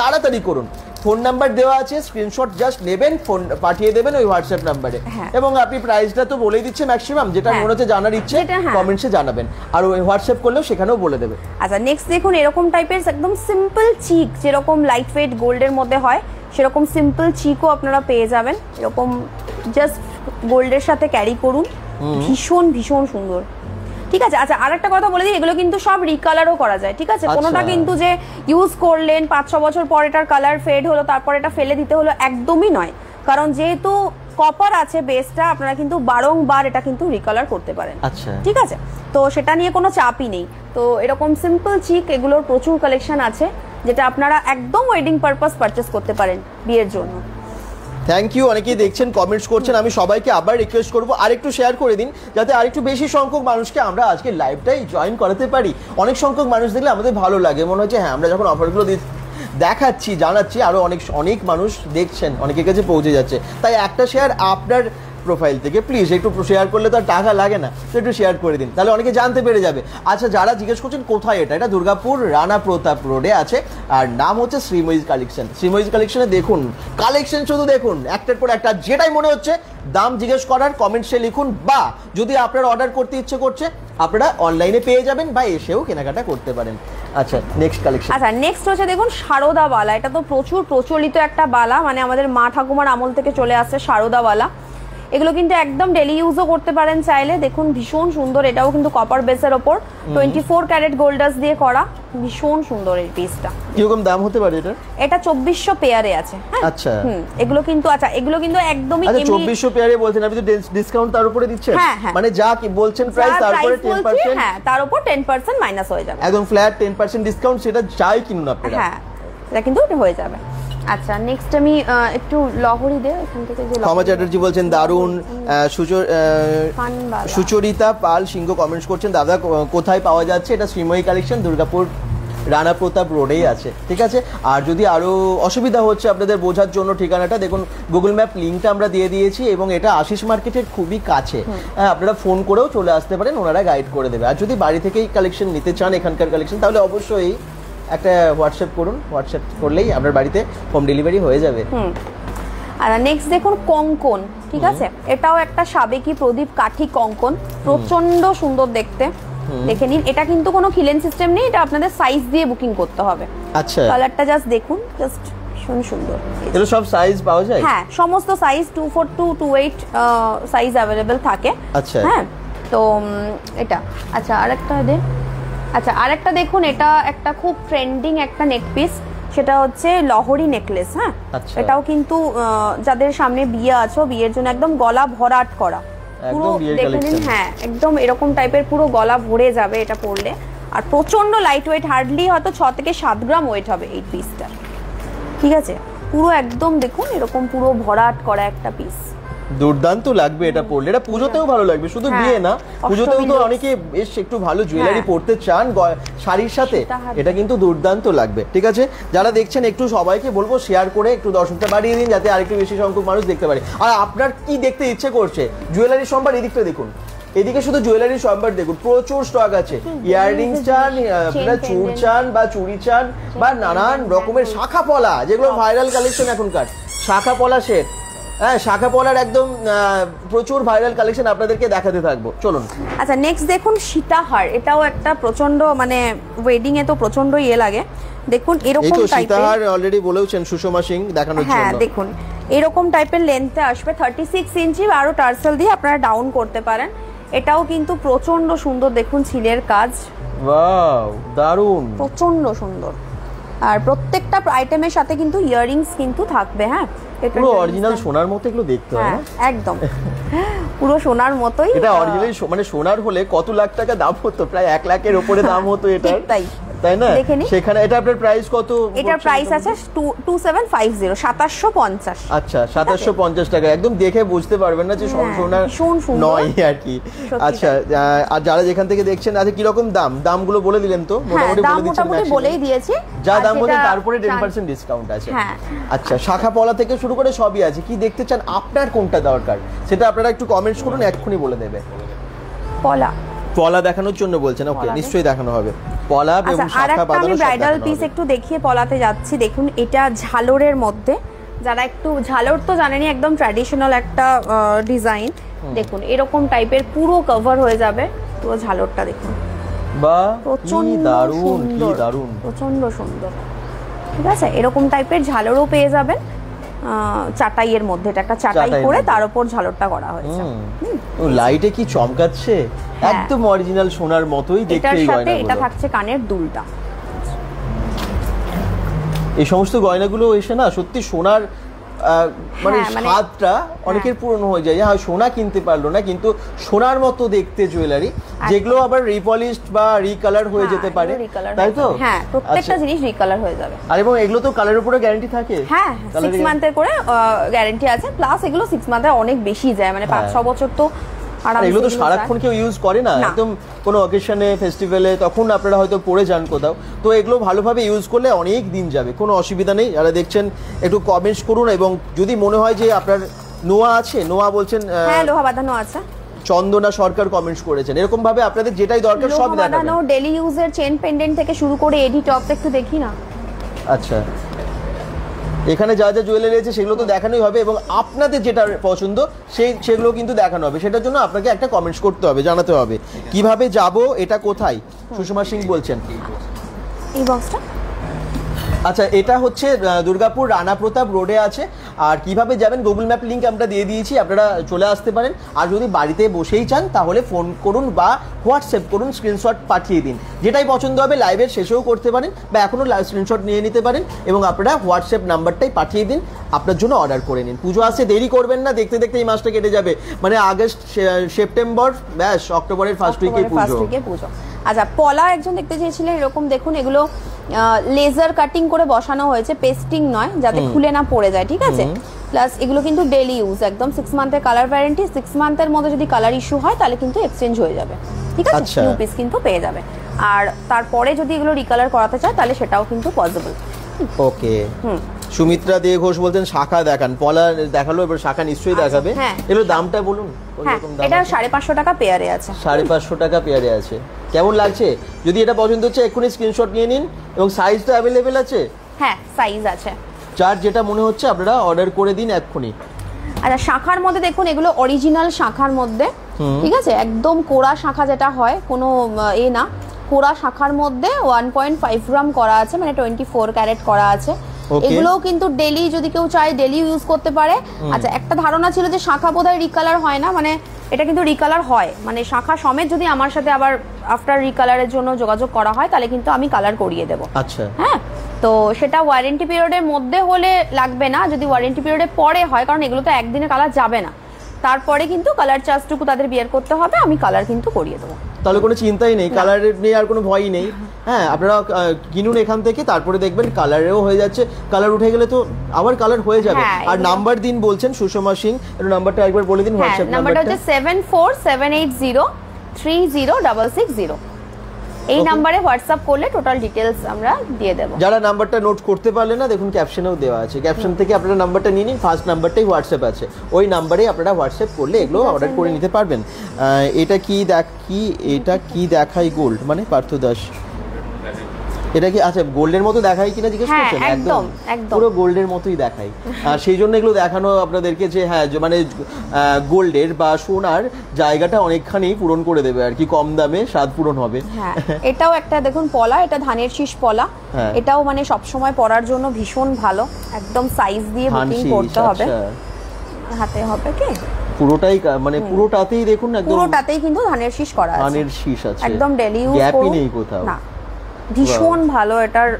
তাড়াতাড়ি করুন। ফোন নাম্বার দেওয়া আছে, স্ক্রিনশট জাস্ট নেবেন, ফোন পাঠিয়ে দেবেন ওই হোয়াটসঅ্যাপ নাম্বারে। হ্যাঁ। এবং আপনি প্রাইসটা তো বলেই দিচ্ছে ম্যাক্সিমাম, যেটা হ্যাঁ। মনে হচ্ছে জানার ইচ্ছে যেটা, হ্যাঁ। কমেন্টসে জানাবেন, আর ওই হোয়াটসঅ্যাপ করলেও সেখানেও বলে দেবে। আচ্ছা নেক্সট দেখুন এরকম টাইপের একদম সিম্পল চিক, যেরকম লাইট ওয়েট গোল্ডের মধ্যে হয় সেরকম সিম্পল চিকও আপনারা পেয়ে যাবেন। এরকম জাস্ট গোল্ডের সাথে ক্যারি করুন, ভীষণ ভীষণ সুন্দর। ঠিক আছে, আচ্ছা আর একটা কথা বলে দিই, এগুলো কিন্তু সব রিকালারও করা যায়। ঠিক আছে, আচ্ছা। কোনোটা কিন্তু যে ইউজ করলেন 5-6 বছর পর এটার কালার ফেড হলো তারপর এটা ফেলে দিতে হলো, একদমই নয়। কারণ যেহেতু কপার আছে বেসটা, আপনারা কিন্তু বারংবার এটা কিন্তু রিকালার করতে পারেন। আচ্ছা, ঠিক আছে, তো সেটা নিয়ে কোনো চাপই নেই। তো এরকম সিম্পল চিক এগুলোর প্রচুর কালেকশন আছে, যেটা আপনারা একদম ওয়েডিং পারপাস পারচেস করতে পারেন বিয়ের জন্য। Thank you. অনেকেই দেখছেন, কমেন্টস করছেন। আমি সবাইকে আবার রিকোয়েস্ট করবো আরেকটু শেয়ার করে দিন, যাতে আরেকটু বেশি সংখ্যক মানুষকে আমরা আজকে লাইভটাই জয়েন করাতে পারি। অনেক সংখ্যক মানুষ দেখলে আমাদের ভালো লাগে, মনে হচ্ছে হ্যাঁ আমরা যখন অফারগুলো দেখাচ্ছি জানাচ্ছি, আরো অনেক মানুষ দেখছেন, অনেকের কাছে পৌঁছে যাচ্ছে। তাই একটা শেয়ার আপনার প্রোফাইল থেকে প্লিজ একটু শেয়ার করলে তো আর টাকা লাগে না, তো একটু শেয়ার করে দিন, তাহলে অনেকে জানতে পেরে যাবে। আচ্ছা, যারা জিজ্ঞেস করছেন কোথায় এটা দুর্গাপুর রানা প্রতাপ রোডে আছে, আর নাম হচ্ছে শ্রীময়ীজ কালেকশন। শ্রীময়ীজ কালেকশনে দেখুন কালেকশন, শুধু দেখুন একটার পর একটা, যেটাই মনে হচ্ছে দাম জিজ্ঞেস করার কমেন্টসে লিখুন, বা যদি আপনার অর্ডার করতে ইচ্ছে করছে আপনারা অনলাইনে পেয়ে যাবেন বা এসেও কেনাকাটা করতে পারেন। আচ্ছা নেক্সট কালেকশন। আচ্ছা নেক্সট হচ্ছে দেখুন সারদা বালা। এটা তো প্রচুর প্রচলিত একটা বালা, মানে আমাদের মা ঠাকুমার আমল থেকে চলে আসছে সারদা বালা। এগুলো কিন্তু একদম ডেলি ইউজও করতে পারেন চাইলে। দেখুন ভীষণ সুন্দর, এটাও কিন্তু কপার বেসের ওপর 24 ক্যারেট গোল্ডাস দিয়ে করা, ভীষণ সুন্দর এই পিসটা। কিরকম দাম হতে পারে এটা? এটা 2400 পেয়ারে আছে। হ্যাঁ আচ্ছা, এগুলো কিন্তু এগুলো কিন্তু একদমই আচ্ছা 2400 পেয়ারে বলছেন আপনি, তো ডিসকাউন্ট তার উপরে দিচ্ছেন? হ্যাঁ, হ্যাঁ। মানে যা কি বলছেন প্রাইস তারপরে 10%, হ্যাঁ তার উপর 10% মাইনাস হয়ে যাবে, একদম ফ্ল্যাট 10% ডিসকাউন্ট, সেটা যাই কিনুন আপনারা। হ্যাঁ এটা কিন্তু হয়ে যাবে। আচ্ছা নেক্সট আমি একটু লহরি দে এখান থেকে, যে ক্ষমা চ্যাটার্জি বলছেন দারুণ। সুচরিতা পাল সিংহ কমেন্টস করছেন, দাদা কোথায় পাওয়া যাচ্ছে? এটা শ্রীময়ী কালেকশন, দুর্গাপুর রানা প্রতাপ রোডেই আছে। ঠিক আছে, আর যদি আরো অসুবিধা হচ্ছে আপনাদের বোঝার জন্য ঠিকানাটা দেখুন, গুগল ম্যাপ লিঙ্কটা আমরা দিয়ে দিয়েছি, এবং এটা আশিস মার্কেটের খুবই কাছে। হ্যাঁ, আপনারা ফোন করেও চলে আসতে পারেন, ওনারা গাইড করে দেবে। আর যদি বাড়ি থেকেই কালেকশন নিতে চান এখানকার কালেকশন, তাহলে অবশ্যই একটা হোয়াটসঅ্যাপ করুন, হোয়াটসঅ্যাপ করলেই আপনার বাড়িতে হোম ডেলিভারি হয়ে যাবে। আর নেক্সট দেখুন কঙ্কন। ঠিক আছে, এটাও একটা সাবেকি প্রদীপ কাঠি কঙ্কন, প্রচন্ড সুন্দর দেখতে। দেখে নিন, এটা কিন্তু কোনো খিলেন সিস্টেম নেই, এটা আপনাদের সাইজ দিয়ে বুকিং করতে হবে। আচ্ছা, কালারটা জাস্ট দেখুন, জাস্ট ভীষণ সুন্দর। এগুলো সব সাইজ পাওয়া যায়? হ্যাঁ সমস্ত সাইজ 242 28 সাইজ অ্যাভেলেবেল থাকে। আচ্ছা, হ্যাঁ তো এটা। আচ্ছা আরেকটা দেখুন, এটা একটা খুব ট্রেন্ডিং একটা নেক পিস, সেটা হচ্ছে লহরি নেকলেস। হ্যাঁ, এটাও কিন্তু যাদের সামনে বিয়ে আছে, বিয়ের জন্য একদম গলা ভরাট করা, পুরো দেখে নিন। হ্যাঁ একদম এরকম টাইপের পুরো গলা ভরে যাবে এটা পরলে, আর প্রচন্ড লাইট ওয়েট, হার্ডলি হয়তো 6 থেকে 7 গ্রাম ওয়েট হবে এই পিসটা। ঠিক আছে, পুরো একদম দেখুন এরকম পুরো ভরাট করা একটা পিস, দুর্দান্ত লাগবে এটা পরলে। এটা পুজোতেও ভালো লাগবে, শুধু বিয়ে না, পুজোতেও তো অনেকে বেশ একটু ভালো জুয়েলারি পরতে চান শাড়ির সাথে, এটা কিন্তু দুর্দান্ত লাগবে। ঠিক আছে, যারা দেখছেন একটু সবাইকে বলবো শেয়ার করে একটু দর্শকটা বাড়িয়ে দিন, যাতে আরেকটু বেশি সংখ্যক মানুষ দেখতে পারে। আর আপনার কি দেখতে ইচ্ছে করছে, জুয়েলারির সম্ভার এদিকটা দেখুন, এদিকে শুধু জুয়েলারির সম্ভার দেখুন, প্রচুর স্টক আছে। ইয়াররিংস চান, আপনারা চুর চান বা চুড়ি চান, বা নানান রকমের শাখা পলা, যেগুলো ভাইরাল কালেকশন এখনকার, শাখা পলা সেট। হ্যাঁ, শাখা পলার একদম প্রচুর ভাইরাল কালেকশন আপনাদেরকে দেখাতে থাকবো, চলুন। আচ্ছা নেক্সট দেখুন সীতাহার। এটাও একটা প্রচন্ড, মানে ওয়েডিং এ তো প্রচন্ড ইয়ে লাগে। দেখুন এরকম টাইপের, সীতাহার অলরেডি বলেছেন সুষমা সিং দেখানোর জন্য। হ্যাঁ দেখুন এরকম টাইপের লেন্থে আসবে, 36 ইঞ্চি, আরো টার্সেল দিয়ে আপনারা ডাউন করতে পারেন। এটাও কিন্তু প্রচন্ড সুন্দর, দেখুন ছিলের কাজ, ওয়াও দারুণ, প্রচন্ড সুন্দর। আর প্রত্যেকটা আইটেমের সাথে কিন্তু ইয়াররিংস কিন্তু থাকবে। হ্যাঁ, পুরো অরিজিনাল সোনার মতো এগুলো দেখতে হয় না? একদম পুরো সোনার মতোই। এটা অরিজিনাল, মানে সোনার হলে কত লাখ টাকা দাম হতো, প্রায় 1 লাখের উপরে দাম হতো এটা। তাই তাই না? দেখে নিন। সেখানে এটা আপনার প্রাইস কত? এটার প্রাইস আছে 2750, 2750। আচ্ছা 2750 টাকা। একদম দেখে বুঝতে পারবেন না যে সোনা নয় আর কি। আচ্ছা আর যারা যেখান থেকে দেখছেন আচ্ছা কি রকম দামগুলো বলে দিলেন তো? মোটামুটি বলেই দিয়েছি, যা দাম বলে তারপরে 10% ডিসকাউন্ট আছে। আচ্ছা শাখা পলা থেকে শুরু করে সবই আছে। কি দেখতে চান, আপনার কোনটা দরকার সেটা আপনারা একটু কমেন্টস করুন, এক্ষুনি বলে দেবে। পলা দেখানোর জন্য বলছেন, ওকে নিশ্চয়ই দেখানো হবে। পলা এবং শাখা বাঁধানো। আমি ব্রাইডাল পিস একটু দেখিয়ে পলাতে যাচ্ছি। দেখুন এটা ঝালরের মধ্যে, যারা একটু ঝালর তো জানেনই, একদম ট্র্যাডিশনাল একটা ডিজাইন। দেখুন এরকম টাইপের পুরো কভার হয়ে যাবে, পুরো ঝালরটা দেখুন। বাহ কি দারুণ, কি দারুণ, প্রচন্ড সুন্দর। ঠিক আছে, এরকম টাইপের ঝালরও পেয়ে যাবেন চাটাইয়ের মধ্যে। এটা একটা চাটাই করে তার উপর ঝালরটা করা হয়েছে। ও লাইটে কি চমকাচ্ছে, একদম অরিজিনাল সোনার মতোই দেখতে। এই গয়নাগুলো, এটা থাকছে কানের দুলটা। এই সমস্ত গয়নাগুলো এসে না সত্যি সোনার মানে স্বাদটা অনেকের পূরণ হয়ে যায়। হ্যাঁ সোনা কিনতে পারলো না, কিন্তু সোনার মতো দেখতে জুয়েলারি, যেগুলো আবার রিপলিশড বা রিকালার হয়ে যেতে পারে, তাই তো? হ্যাঁ প্রত্যেকটা জিনিস রিকালার হয়ে যাবে। আর এবং এগুলো তো কালারের উপরে গ্যারান্টি থাকে। হ্যাঁ 6 মান্থের করে গ্যারান্টি আছে, প্লাস এগুলো 6 মান্থে অনেক বেশি যায়, মানে 5-6 বছর তো আরামসে। এগুলো তো সারাক্ষণ কেউ ইউজ করে না, একদম কোনো অকেশনে ফেস্টিভ্যালে তখন আপনারা হয়তো পরে যান কোথাও, তো এগুলো ভালোভাবে ইউজ করলে অনেক দিন যাবে, কোনো অসুবিধা নেই। যারা দেখছেন একটু কমেন্টস করুন, এবং যদি মনে হয় যে আপনার নোয়া আছে, নোয়া বলছেন, হ্যাঁ লোহা বাঁধানো আছে। চন্দনা সরকার কমেন্টস করেছেন, এরকম ভাবে আপনাদের যেটাই দরকার সব দেখাবেন। ডেইলি ইউজের চেন পেন্ডেন্ট থেকে শুরু করে এডি টপ একটু দেখি না। আচ্ছা এখানে যা যা জুয়েলারি আছে সেগুলো তো দেখানোই হবে, এবং আপনাদের যেটা পছন্দ সেগুলো কিন্তু দেখানো হবে। সেটার জন্য আপনাকে একটা কমেন্টস করতে হবে, জানাতে হবে কিভাবে যাব, এটা কোথায়। সুষমা সিং বলছেন এই বক্সটা। আচ্ছা এটা হচ্ছে দুর্গাপুর রানা প্রতাপ রোডে আছে। আর কিভাবে যাবেন গুগল ম্যাপ লিংক আমরা দিয়ে দিয়েছি, আপনারা চলে আসতে পারেন। আর যদি বাড়িতে বসেই চান তাহলে ফোন করুন বা হোয়াটসঅ্যাপ করুন, স্ক্রিনশট পাঠিয়ে দিন। যেটাই পছন্দ হবে লাইভের শেষেও করতে পারেন, বা এখনও স্ক্রিনশট নিয়ে নিতে পারেন, এবং আপনারা হোয়াটসঅ্যাপ নাম্বারটাই পাঠিয়ে দিন, আপনার জন্য অর্ডার করে নিন। পুজো আসছে, দেরি করবেন না, দেখতে দেখতে এই মাসটা কেটে যাবে। মানে আগস্ট সেপ্টেম্বর ব্যাস অক্টোবরের ফার্স্ট উইকে পুজো। আচ্ছা পলা একজন দেখতে চেয়েছিলেন, এরকম দেখুন এগুলো লেজার কাটিং করে বসানো হয়েছে, পেস্টিং নয়, যাতে খুলে না পড়ে যায়। ঠিক আছে, প্লাস এগুলো কিন্তু ডেইলি ইউজ, একদম 6 মান্থের কালার ওয়ারেন্টি। 6 মান্থের মধ্যে যদি কালার ইস্যু হয় তাহলে কিন্তু এক্সচেঞ্জ হয়ে যাবে। ঠিক আছে, নিউ পিস কিন্তু পেয়ে যাবে। আর তারপরে যদি এগুলো রিকালার করাতে চায় তাহলে সেটাও কিন্তু পসিবল। ওকে সুমিত্রা দে ঘোষ বলছেন শাখা দেখান। পলা দেখালো, এবার শাখা নিশ্চয়ই দেখাবে। এগুলো দামটা বলুন। এটা 550 টাকা পেয়ারে আছে। 550 টাকা পেয়ারে আছে। কেমন লাগছে? যদি এটা পছন্দ হচ্ছে এক্ষুনি স্ক্রিনশট নিয়ে নিন, এবং সাইজ তো অ্যাভেলেবেল আছে। হ্যাঁ সাইজ আছে, যার যেটা মনে হচ্ছে আপনারা অর্ডার করে দিন এক্ষুনি। আচ্ছা শাখার মধ্যে দেখুন এগুলো অরিজিনাল শাখার মধ্যে। ঠিক আছে, একদম কোড়া শাখা যেটা হয়, কোনো না, কোড়া শাখার মধ্যে 1.5 গ্রাম করা আছে, মানে 24 ক্যারেট করা আছে। এগুলোও কিন্তু ডেলি যদি কেউ চায় ডেলি ইউজ করতে পারে। আচ্ছা একটা ধারণা ছিল যে শাখা বোধহয় রিকালার হয় না, মানে এটা কিন্তু রিকালার হয়, মানে শাখা সমেত যদি আমার সাথে আবার আফটার রিকালারের জন্য যোগাযোগ করা হয় তাহলে কিন্তু আমি কালার করিয়ে দেবো। আচ্ছা হ্যাঁ, তো সেটা ওয়ারেন্টি পিরিয়ডের মধ্যে হলে লাগবে না, যদি ওয়ারেন্টি পিরিয়ডে পরে হয়, কারণ এগুলো তো একদিনে কালার যাবে না, তারপরে কিন্তু কালার চার্জটুকু তাদের বিয়ার করতে হবে, আমি কালার কিন্তু করিয়ে দেবো। তাহলে কোনো চিন্তাই নেই, কালারের নিয়ে আর কোনো ভয়ই নেই। হ্যাঁ আপনারা কিনুন এখান থেকে, তারপরে দেখবেন কালারেও হয়ে যাচ্ছে, কালার উঠে গেলে তো আবার কালার হয়ে যাবে। আর নাম্বার দিন বলছেন সুষমা সিং, এর নাম্বারটা একবার বলে দিন। হোয়াটসঅ্যাপ নাম্বারটা হচ্ছে 7478030660। এই নাম্বারে হোয়াটসঅ্যাপ করলে টোটাল ডিটেইলস আমরা দিয়ে দেব। যারা নাম্বারটা নোট করতে পারলে না, দেখুন ক্যাপশনেও দেওয়া আছে, ক্যাপশন থেকে আপনারা নাম্বারটা নিয়ে নিন। ফার্স্ট নাম্বারটাই হোয়াটসঅ্যাপ আছে, ওই নাম্বারে আপনারা হোয়াটসঅ্যাপ করলে এগুলো অর্ডার করে নিতে পারবেন। এটা কি দেখাই গোল্ড, মানে পার্থ দাস এটা কি আচ্ছা গোল্ডের মতো দেখাই কিনা জিজ্ঞেস করছেন? একদম পুরো গোল্ডের মতোই দেখাই। সেই জন্য এগুলো দেখানো আপনাদেরকে যে হ্যাঁ মানে গোল্ডের বা সোনার জায়গাটা অনেকখানি পূরণ করে দেবে আর কি, কম দামে স্বাদ পূরণ হবে। হ্যাঁ এটাও একটা দেখুন পলা, এটা ধানের শীষ পলা, এটাও মানে সব সময় পরার জন্য ভীষণ ভালো, একদম সাইজ দিয়ে বুকিং করতে হবে। হাতে হবে কি পুরোটাই, মানে পুরোটাতেই দেখুন একদম পুরোটাতেই কিন্তু ধানের শীষ করা আছে, ধানের শীষ আছে, একদম ডেলি ইউজ গ্যাপই নেই কোথাও। না ভীষণ ভালো এটার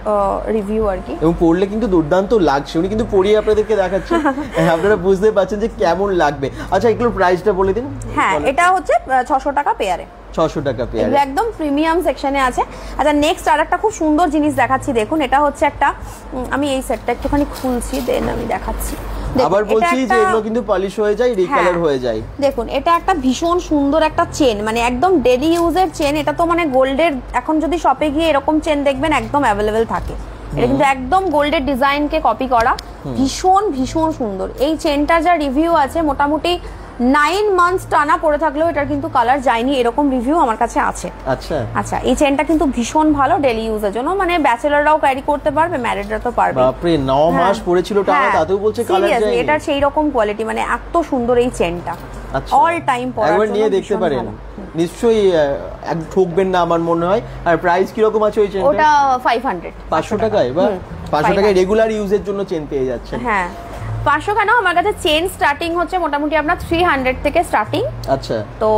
রিভিউ আর কি। এবং পরলে কিন্তু দুর্দান্ত লাগছে, উনি কিন্তু পরিয়ে আপনাদেরকে দেখাচ্ছেন, আপনারা বুঝতে পারছেন যে কেমন লাগবে। আচ্ছা এগুলোর প্রাইসটা বলে দিন। হ্যাঁ এটা হচ্ছে 600 টাকা পেয়ারে। 600 টাকা পেয়ার, এগুলো একদম প্রিমিয়াম সেকশনে আছে। আচ্ছা নেক্সট আরেকটা খুব সুন্দর জিনিস দেখাচ্ছি, দেখুন এটা হচ্ছে একটা, আমি এই সেটটা একটুখানি খুলছি দেন আমি দেখাচ্ছি। আবার বলছি যে এগুলো কিন্তু পলিশ হয়ে যায়, রিকালার হয়ে যায়। দেখুন এটা একটা ভীষণ সুন্দর একটা চেন, মানে একদম ডেইলি ইউজের চেন। এটা তো মানে গোল্ডের, এখন যদি শপে গিয়ে এরকম চেন দেখবেন একদম অ্যাভেলেবেল থাকে। এটা কিন্তু একদম গোল্ডের ডিজাইনকে কপি করা, ভীষণ ভীষণ সুন্দর। এই চেনটার যা রিভিউ আছে মোটামুটি 9 মান্থস টানা পরে থাকলেও এটার কিন্তু কালার যায়নি, এরকম রিভিউ আমার কাছে আছে। আচ্ছা আচ্ছা এই চেনটা কিন্তু ভীষণ ভালো ডেইলি ইউজের জন্য, মানে ব্যাচেলররাও ক্যারি করতে পারবে, ম্যারিডরা তো পারবে। বাপরে 9 মাস পরেছিল টানা, তাতেও বলছে কালার যায়নি। এটা সেই রকম কোয়ালিটি, মানে এত সুন্দর এই চেনটা, অল টাইম পরার জন্য। একবার নিয়ে দেখতে পারেন, নিশ্চয়ই ঠকবেন না আমার মনে হয়। আর প্রাইস কি রকম আছে ওই চেনটা? ওটা 500 টাকায়, বা 500 টাকায় রেগুলার ইউজের জন্য চেন পেয়ে যাচ্ছেন। হ্যাঁ 500 কেন, আমার কাছে চেন স্টার্টিং হচ্ছে মোটামুটি আপনার 300 থেকে স্টার্টিং। আচ্ছা তো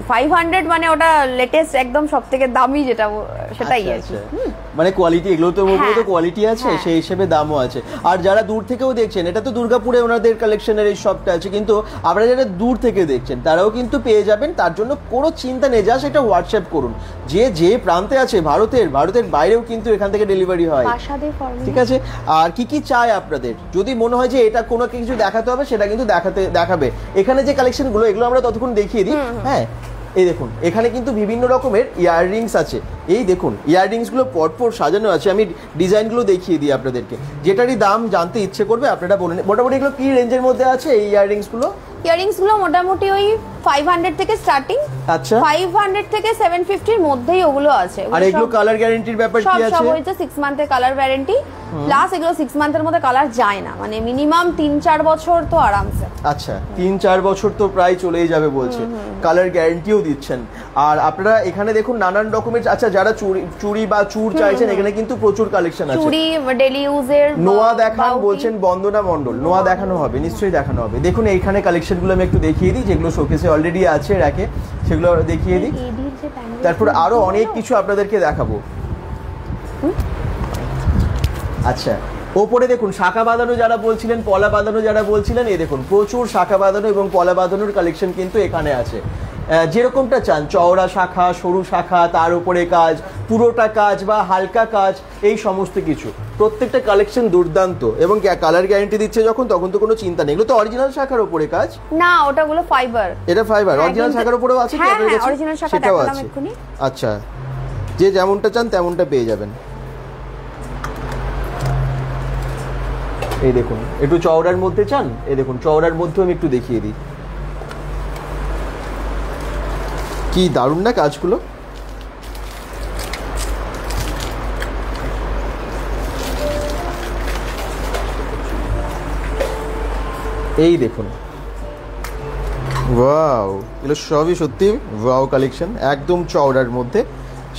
500 মানে ওটা লেটেস্ট একদম সবথেকে দামি যেটা, সেটাই আছে। মানে কোয়ালিটি, এগুলো তো উপরে তো কোয়ালিটি আছে, সেই হিসেবে দামও আছে। আর যারা দূর থেকেও দেখছেন, এটা তো দুর্গাপুরে ওনাদের কালেকশনের এই শপটা আছে, কিন্তু আপনারা যারা দূর থেকে দেখছেন তারাও কিন্তু পেয়ে যাবেন, তার জন্য কোনো চিন্তা নেই। জাস্ট এটা হোয়াটসঅ্যাপ করুন, যে প্রান্তে আছে ভারতের বাইরেও কিন্তু এখান থেকে ডেলিভারি হয়, ঠিক আছে? আর কি কি চাই আপনাদের, যদি মনে হয় যে এটা কোনো কিছু দেখাতে হবে সেটা কিন্তু দেখাবে। এখানে যে কালেকশনগুলো এগুলো আমরা ততক্ষণ দেখিয়ে দিই। হ্যাঁ এই দেখুন এখানে কিন্তু বিভিন্ন রকমের ইয়াররিংস আছে, এই দেখুন ইয়াররিংস গুলো পরপর সাজানো আছে। আমি ডিজাইনগুলো দেখিয়ে দিই আপনাদেরকে, যেটারই দাম জানতে ইচ্ছে করবে আপনারা বলে নিন। মোটামুটি এগুলো কি রেঞ্জের মধ্যে আছে এই ইয়াররিংস গুলো? ইয়াররিংস গুলো মোটামুটি ওই 500 থেকে স্টার্টিং। আচ্ছা 500 থেকে 750 এর মধ্যেই ওগুলো আছে। আর এগুলো কালার গ্যারান্টির ব্যাপার কি আছে? সব হচ্ছে 6 মান্থের কালার গ্যারান্টি, প্লাস এগুলো 6 মান্থের মধ্যে কালার যায় না, মানে মিনিমাম 3-4 বছর তো আরামসে। আচ্ছা 3-4 বছর তো প্রায় চলেই যাবে বলছে, কালার গ্যারান্টিও দিচ্ছেন। আর আপনারা এখানে দেখুন নানান রকমের, আচ্ছা যারা চুড়ি বা চূড় চাইছেন এখানে কিন্তু প্রচুর কালেকশন আছে। চুড়ি ডেইলি ইউজের। নোয়া দেখান বলছেন বন্দনা মণ্ডল, নোয়া দেখানো হবে, নিশ্চয়ই দেখানো হবে। দেখুন এইখানে কালেকশনগুলো আমি একটু দেখিয়ে দিই, যেগুলো শোকেসে অলরেডি আছে র্যাকে, সেগুলো দেখিয়ে দিই। তারপর আরো অনেক কিছু আপনাদেরকে দেখাবো। আচ্ছা ওপরে দেখুন শাখা বাঁধানো যারা বলছিলেন, পলা বাঁধানো যারা বলছিলেন, এই দেখুন প্রচুর শাখা বাঁধানো এবং পলা বাঁধানোর কালেকশন কিন্তু এখানে আছে। যেরকমটা চান, চওড়া শাখা, সরু শাখা, তার উপরে কাজ, পুরোটা কাজ বা হালকা কাজ, এই সমস্ত কিছু প্রত্যেকটা কালেকশন দুর্দান্ত। এবং কালার গ্যারান্টি দিচ্ছে যখন, তখন তো কোনো চিন্তা নেই। এগুলো তো অরিজিনাল শাখার উপরে কাজ না, ওটাগুলো ফাইবার। এটা ফাইবার, অরিজিনাল শাখার উপরেও আছে কি আপনাদের কাছে? অরিজিনাল শাখা সেটাও দেখালাম আছে। এক্ষুনি। আচ্ছা যে যেমনটা চান তেমনটা পেয়ে যাবেন। এই দেখুন একটু চওড়ার মধ্যে চান, এই দেখুন চওড়ার মধ্যে আমি একটু দেখিয়ে দিই, কি দারুণ না কাজগুলো। এই দেখুন ওয়াও, এগুলো সবই সত্যি ওয়াও কালেকশন, একদম চওড়ার মধ্যে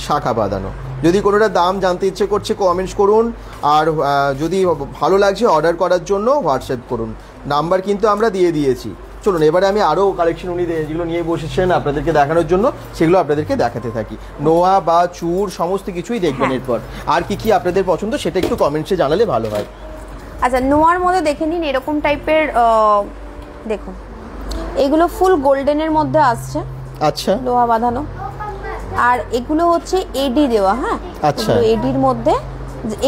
শাখা বাঁধানো। যদি কোনোটা দাম জানতে ইচ্ছে করছে কমেন্টস করুন, আর যদি ভালো লাগছে অর্ডার করার জন্য হোয়াটসঅ্যাপ করুন, নাম্বার কিন্তু আমরা দিয়ে দিয়েছি। চলুন এবারে আমি আরও কালেকশন উনি যেগুলো নিয়ে বসেছেন আপনাদেরকে দেখানোর জন্য, সেগুলো আপনাদেরকে দেখাতে থাকি। নোয়া বা চূড় সমস্ত কিছুই দেখবেন এরপর। আর কি কি আপনাদের পছন্দ সেটা একটু কমেন্টসে জানালে ভালো হয়। আচ্ছা নোয়ার মধ্যে দেখে নিন, এরকম টাইপের দেখুন এগুলো ফুল গোল্ডেনের মধ্যে আসছে। আচ্ছা লোহা বাঁধানো, আর এগুলো হচ্ছে এডি দেওয়া। হ্যাঁ আচ্ছা এডির মধ্যে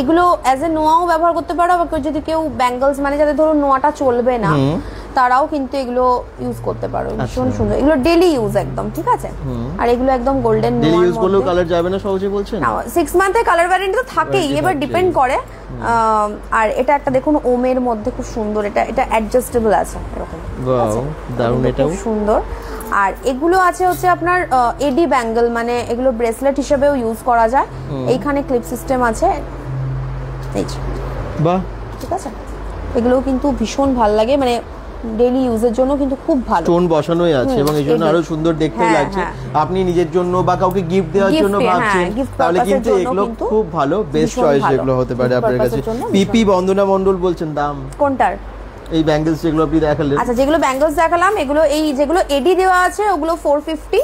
এগুলো অ্যাজ এ নোয়াও ব্যবহার করতে পারো, আবার যদি কেউ ব্যাঙ্গলস মানে যাদের ধরুন নোয়াটা চলবে না তারাও কিন্তু এগুলো ইউজ করতে পারো। ভীষণ সুন্দর, এগুলো ডেইলি ইউজ একদম, ঠিক আছে? আর এগুলো একদম গোল্ডেন ডেইলি ইউজ করলেও কালার যাবে না সহজে বলছেন? না 6 মান্থের কালার গ্যারান্টি তো থাকেই, এবার ডিপেন্ড করে। আর এটা একটা দেখুন ওমের মধ্যে খুব সুন্দর, এটা অ্যাডজাস্টেবল আছে এরকম। ওয়াও দারুণ, এটাও সুন্দর। আর এগুলো আছে হচ্ছে আপনার এডি ব্যাঙ্গল, মানে এগুলো ব্রেসলেট হিসেবেও ইউজ করা যায়। এইখানে ক্লিপ সিস্টেম আছে, এই বাহ, ঠিক আছে? এগুলোও কিন্তু ভীষণ ভালো লাগে, মানে ডেইলি ইউজের জন্য কিন্তু খুব ভালো। টোন বসানোই আছে এবং এই জন্য আরো সুন্দর দেখতে লাগছে। আপনি নিজের জন্য বা কাউকে গিফট দেওয়ার জন্য ভাবছেন, তাহলে কিন্তু এগুলো খুব ভালো, বেস্ট চয়েস এগুলো হতে পারে আপনার কাছে। পিপি বন্দনা মণ্ডল বলছেন দাম কোনটার? এই ব্যাঙ্গেলস যেগুলো আপনি দেখালেন, আচ্ছা যেগুলো ব্যাঙ্গলস দেখালাম এগুলো এই যেগুলো এডি দেওয়া আছে ওগুলো 450,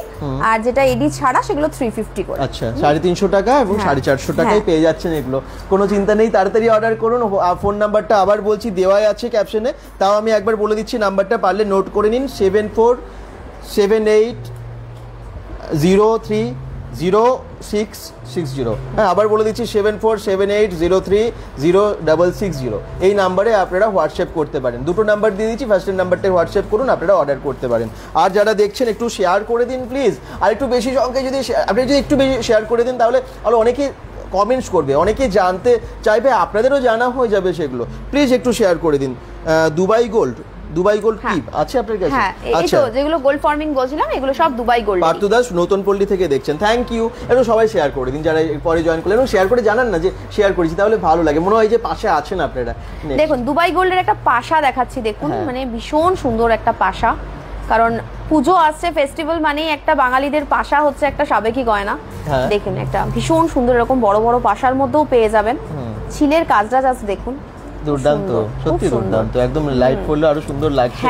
আর যেটা এডি ছাড়া সেগুলো 350 করে। আচ্ছা 350 টাকা এবং 450 টাকায় পেয়ে যাচ্ছেন এগুলো, কোনো চিন্তা নেই, তাড়াতাড়ি অর্ডার করুন। ফোন নাম্বারটা আবার বলছি দেওয়াই আছে ক্যাপশনে, তাও আমি একবার বলে দিচ্ছি, নাম্বারটা পারলে নোট করে নিন, 7478030660। হ্যাঁ আবার বলে দিচ্ছি 7478030660। এই নাম্বারে আপনারা হোয়াটসঅ্যাপ করতে পারেন, দুটো নাম্বার দিয়ে দিচ্ছি, ফার্স্টের নাম্বারটা হোয়াটসঅ্যাপ করুন, আপনারা অর্ডার করতে পারেন। আর যারা দেখছেন একটু শেয়ার করে দিন প্লিজ, আর একটু বেশি সংখ্যায় যদি আপনি যদি একটু বেশি শেয়ার করে দিন তাহলে আরও অনেকে কমেন্টস করবে, অনেকে জানতে চাইবে, আপনাদেরও জানা হয়ে যাবে সেগুলো। প্লিজ একটু শেয়ার করে দিন। দুবাই গোল্ড কি আছে আপনার কাছে? হ্যাঁ এই তো যেগুলো গোল্ড ফর্মিং বলছিলাম এগুলো সব দুবাই গোল্ড। পার্থ দাস নতুন পল্লী থেকে দেখছেন, থ্যাংক ইউ। একটু সবাই শেয়ার করে দিন যারা পরে জয়েন করলেন, এবং শেয়ার করে জানান না যে শেয়ার করেছি, তাহলে ভালো লাগে, মনে হয় যে পাশে আছেন আপনারা। দেখুন দুবাই গোল্ডের একটা পাশা দেখাচ্ছি, দেখুন মানে ভীষণ সুন্দর একটা পাশা, কারণ পুজো আসছে, ফেস্টিভ্যাল মানেই একটা বাঙালিদের পাশা হচ্ছে একটা সাবেকি গয়না। দেখুন একটা ভীষণ সুন্দর এরকম বড় বড় পাশার মধ্যেও পেয়ে যাবেন, ছিলের কাজটা জাস্ট দেখুন, দুর্দান্ত, সত্যি দুর্দান্ত, একদম লাইট পড়লে আরো সুন্দর লাগছে,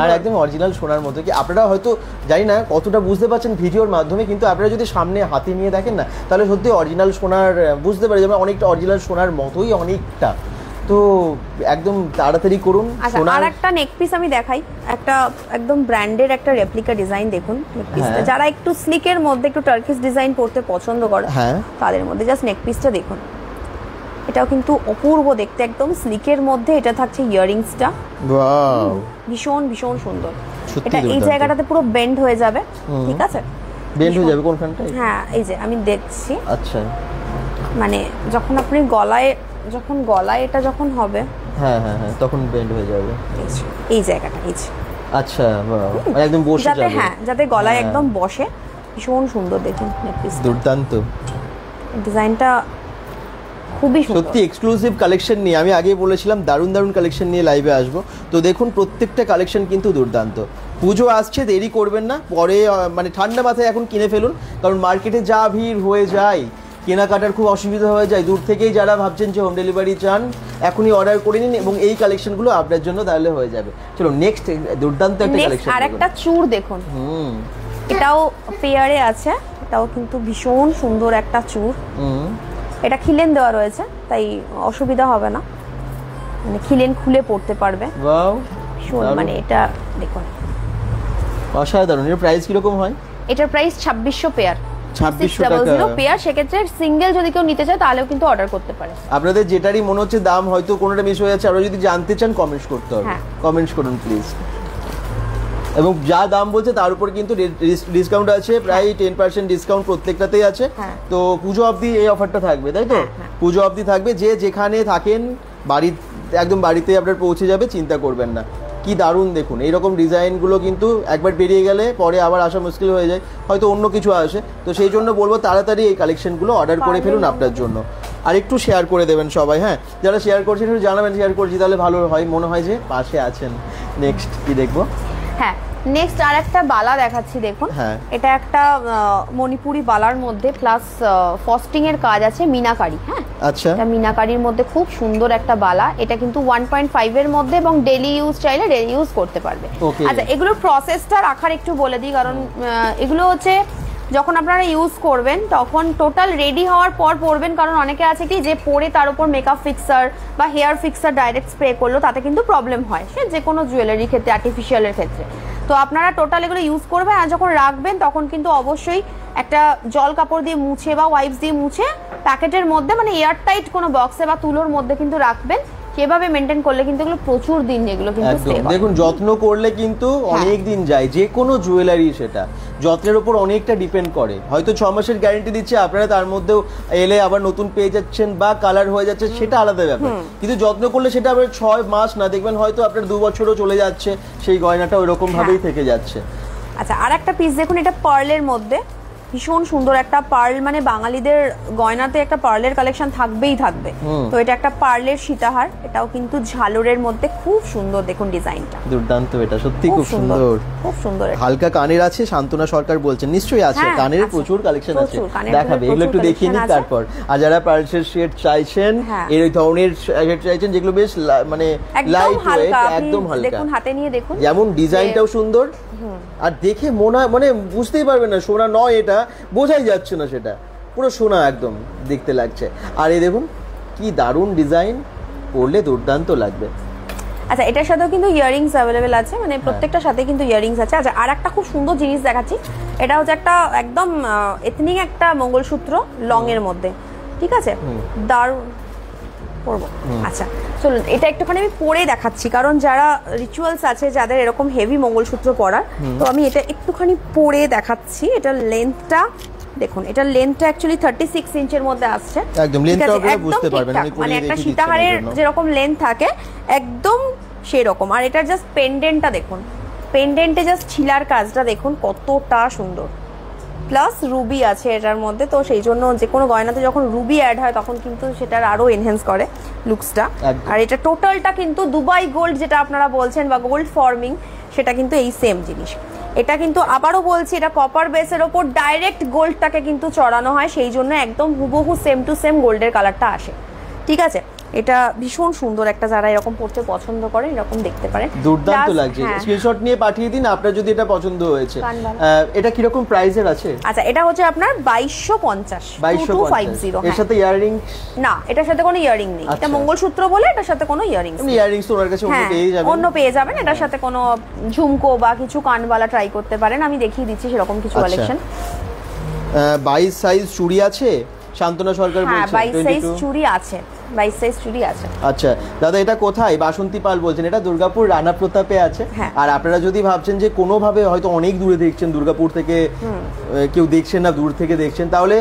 আর একদম অরিজিনাল সোনার মতো। কি আপনারা হয়তো জানি না কতটা বুঝতে পারছেন ভিডিওর মাধ্যমে, কিন্তু আপনারা যদি সামনে হাতে নিয়ে দেখেন না তাহলে সত্যি অরিজিনাল সোনার বুঝতে পারে, যেমন অনেকটা অরিজিনাল সোনার মতোই অনেকটা। তো একদম তাড়াতাড়ি করুন। আর একটা নেক পিস আমি দেখাই, একটা একদম ব্র্যান্ডের একটা রেপ্লিকা ডিজাইন, দেখুন নেক পিসটা, যারা একটু স্লিকের মধ্যে একটু টার্কিশ ডিজাইন পড়তে পছন্দ করে তাদের মধ্যে জাস্ট নেক পিসটা দেখুন, এটাও কিন্তু অপূর্ব দেখতে, একদম স্লিকের মধ্যে। এটা থাকছে ইয়ারিংসটা, ওয়াও ভীষণ ভীষণ সুন্দর। এটা এই জায়গাটাতে পুরো বেন্ড হয়ে যাবে, ঠিক আছে? বেন্ড হয়ে যাবে কোনখানটায়? হ্যাঁ এই যে আমি দেখছি, আচ্ছা মানে যখন আপনি গলায় এটা যখন হবে, হ্যাঁ তখন বেন্ড হয়ে যাবে এই জায়গাটা, এই যে আচ্ছা মানে একদম বসে যাবে, হ্যাঁ যাতে গলায় একদম বসে। ভীষণ সুন্দর দেখুন নেক পিস, দুর্দান্ত ডিজাইনটা, খুবই সুন্দর, সত্যি এক্সক্লুসিভ কালেকশন নিয়ে আমি আগেই বলেছিলাম দারুণ দারুণ কালেকশন নিয়ে লাইভে আসবো। তো দেখুন প্রত্যেকটা কালেকশন কিন্তু দুর্দান্ত। পুজো আসছে, দেরি করবেন না, পরে মানে ঠান্ডা মাথায় এখন কিনে ফেলুন, কারণ মার্কেটে যা ভিড় হয়ে যায়, কেনাকাটার খুব অসুবিধা হয়ে যায়। দূর থেকেই যারা ভাবছেন যে হোম ডেলিভারি চান, এখনই অর্ডার করে নিন, এবং এই কালেকশনগুলো আপনার জন্য তাহলে হয়ে যাবে। চলো নেক্সট দুর্দান্ত একটা কালেকশন, আর একটা চূড় দেখুন, এটাও পেয়ারে আছে, এটাও কিন্তু ভীষণ সুন্দর একটা চূড়। এটা খিলেন দেওয়া রয়েছে তাই অসুবিধা হবে না, মানে খিলেন খুলে পড়তে পারবে। ওয়াও মানে এটা দেখুন অসাধারণ। এর প্রাইস কি রকম হয়? এটার প্রাইস 2600 পেয়ার, 2600 টাকা পেয়ার। সেক্ষেত্রে সিঙ্গেল যদি কেউ নিতে চায় তাহলেও কিন্তু অর্ডার করতে পারে। আপনাদের যেটারই মনে হচ্ছে দাম হয়তো কোনোটা মিস হয়ে যাচ্ছে, আরো যদি জানতে চান কমেন্টস করতে হবে, কমেন্টস করুন প্লিজ। এবং যা দাম বলছে তার উপর কিন্তু ডিসকাউন্ট আছে, প্রায় 10% ডিসকাউন্ট প্রত্যেকটাতেই আছে। তো পুজো অবধি এই অফারটা থাকবে, তাই তো? পুজো অবধি থাকবে, যে যেখানে থাকেন একদম বাড়িতে আপনার পৌঁছে যাবে, চিন্তা করবেন না। কি দারুণ দেখুন, এইরকম ডিজাইনগুলো কিন্তু একবার বেরিয়ে গেলে পরে আবার আসা মুশকিল হয়ে যায়, হয়তো অন্য কিছু আসে। তো সেই জন্য বলবো তাড়াতাড়ি এই কালেকশনগুলো অর্ডার করে ফেলুন আপনার জন্য, আর একটু শেয়ার করে দেবেন সবাই। হ্যাঁ যারা শেয়ার করছেন একটু জানাবেন শেয়ার করছি, তাহলে ভালো হয়, মনে হয় যে পাশে আছেন। নেক্সট কি দেখবো? হ্যাঁ নেক্সট আর একটা বালা দেখাচ্ছি, দেখুন এটা একটা মণিপুরি বালার মধ্যে প্লাস ফস্টিং এর কাজ আছে, মিনাকারি। হ্যাঁ আচ্ছা, এটা মিনাকারির মধ্যে খুব সুন্দর একটা বালা, এটা কিন্তু 1.5 এর মধ্যে, এবং ডেইলি ইউজ চাইলে ডেইলি ইউজ করতে পারবে। আচ্ছা এগুলোর প্রসেসটা রাখার একটু বলে দিই, কারণ এগুলো হচ্ছে যখন আপনারা ইউজ করবেন তখন টোটাল রেডি হওয়ার পর পরবেন, কারণ অনেকে আছে কি যে পরে তার উপর মেকআপ ফিক্সার বা হেয়ার ফিক্সার ডাইরেক্ট স্প্রে করলো, তাতে কিন্তু প্রবলেম হয়, সে যে কোনো জুয়েলারি ক্ষেত্রে, আর্টিফিশিয়ালের ক্ষেত্রে। তো আপনারা টোটাল এগুলো ইউজ করবেন, আর যখন রাখবেন তখন কিন্তু অবশ্যই একটা জল কাপড় দিয়ে মুছে বা ওয়াইপস দিয়ে মুছে প্যাকেটের মধ্যে, মানে এয়ার টাইট কোনো বক্সে বা তুলোর মধ্যে কিন্তু রাখবেন। সেভাবে মেনটেন করলে কিন্তু এগুলো প্রচুর দিন এগুলো কিন্তু দেখুন যত্ন করলে কিন্তু অনেক দিন যায়, যে কোনো জুয়েলারি সেটা যত্নের উপর অনেকটা ডিপেন্ড করে। হয়তো 6 মাসের গ্যারান্টি দিচ্ছে, আপনারা তার মধ্যেও এলে আবার নতুন পেয়ে যাচ্ছেন বা কালার হয়ে যাচ্ছে, সেটা আলাদা ব্যাপার। কিন্তু যত্ন করলে সেটা আবার 6 মাস না, দেখবেন হয়তো আপনার 2 বছরও চলে যাচ্ছে, সেই গয়নাটা ওইরকম ভাবেই থেকে যাচ্ছে। আচ্ছা আর একটা পিস দেখুন, এটা পার্লের মধ্যে, ভীষণ সুন্দর একটা পার্ল, মানে বাঙালিদের গয়নাতে একটা পার্লের কালেকশন থাকবেই থাকবে। তো এটা একটা পার্লের সীতাহার, এটাও কিন্তু ঝালরের মধ্যে খুব সুন্দর, দেখুন ডিজাইনটা দুর্দান্ত, এটা সত্যি খুব সুন্দর, খুব সুন্দর। হালকা কানের আছে, শান্তনা সরকার বলছেন, নিশ্চয়ই আছে, কানের প্রচুর কালেকশন আছে, দেখাবে, এগুলো একটু দেখিয়ে নিন তারপর। আর যারা পার্লসের শেড চাইছেন, এই ধরনের শেড চাইছেন যেগুলো বেশ মানে লাইট ওয়েট, একদম হালকা, দেখুন হাতে নিয়ে দেখুন, যেমন ডিজাইনটাও সুন্দর, আর দেখে মনে হয় মানে বুঝতেই পারবে না সোনা নয়, এটা বোঝাই যাচ্ছে না, সেটা পুরো সোনা একদম দেখতে লাগছে। আর এই দেখুন কি দারুণ ডিজাইন, পরলে দুর্দান্ত লাগবে। আচ্ছা, এটার সাথেও কিন্তু ইয়ারিংস অ্যাভেলেবেল আছে, মানে প্রত্যেকটার সাথে কিন্তু ইয়ারিংস আছে। আচ্ছা, আর একটা খুব সুন্দর জিনিস দেখাচ্ছি, এটা হচ্ছে একটা একদম এথনিক একটা মঙ্গলসূত্র লং এর মধ্যে, ঠিক আছে, দারুণ পরবো। আচ্ছা চলুন, এটা একটুখানি আমি পরে দেখাচ্ছি, কারণ যারা রিচুয়ালস আছে যাদের এরকম হেভি মঙ্গলসূত্র পরার, তো আমি এটা একটুখানি পরে দেখাচ্ছি। এটার লেন্থটা দেখুন, এটার লেন্থটা অ্যাকচুয়ালি 36 ইঞ্চের মধ্যে আসছে, একদম লেন্থটাও আপনারা বুঝতে পারবেন, মানে একটা সীতাহারের যেরকম লেন্থ থাকে একদম সেই রকম। আর এটার জাস্ট পেন্ডেন্টটা দেখুন, পেন্ডেন্টে জাস্ট ছিলার কাজটা দেখুন কতটা সুন্দর, প্লাস রুবি আছে এটার মধ্যে, তো সেই জন্য যে কোনো গয়নাতে যখন রুবি অ্যাড হয় তখন কিন্তু সেটার আরো এনহ্যান্স করে লুকসটা। আর এটা টোটালটা কিন্তু দুবাই গোল্ড যেটা আপনারা বলছেন বা গোল্ড ফর্মিং, সেটা কিন্তু এই সেম জিনিস। এটা কিন্তু আবারও বলছি, এটা কপার বেসের ওপর ডাইরেক্ট গোল্ডটাকে কিন্তু চড়ানো হয়, সেই জন্য একদম হুবহু সেম টু সেম গোল্ডের কালারটা আসে, ঠিক আছে। এটা ভীষণ সুন্দর একটা, যারা এরকম পড়তে পছন্দ করেন এরকম দেখতে পারেন, দুর্দান্ত লাগছে। স্ক্রিনশট নিয়ে পাঠিয়ে দিন আপনার যদি এটা পছন্দ হয়েছে। এটা কি রকম প্রাইসের আছে? আচ্ছা, এটা হচ্ছে আপনার 2250, 2250। এর সাথে ইয়ারিং? না, এটার সাথে কোনো ইয়ারিং নেই, এটা মঙ্গলসূত্র বলে এটার সাথে কোনো ইয়ারিং নেই। ইয়ারিংস তো ওনার কাছে অন্য পেয়ে যাবেন, অন্য পেয়ে যাবেন। এটার সাথে কোনো ঝুমকো বা কিছু কানবালা ট্রাই করতে পারেন, আমি দেখিয়ে দিচ্ছি সেরকম কিছু কালেকশন। 22 সাইজ চুড়ি আছে, শান্তনা সরকার বলছেন। হ্যাঁ, 22 সাইজ চুড়ি আছে, 22 সাইজ চুড়ি আছে। আচ্ছা দাদা, এটা কোথায়? বাসন্তী পাল বলছেন, এটা দুর্গাপুর রানা প্রতাপে আছে। আর আপনারা যদি ভাবছেন যে কোনোভাবে হয়তো অনেক দূরে দেখছেন, দুর্গাপুর থেকে কেউ দেখছেন না, দূর থেকে দেখছেন, তাহলে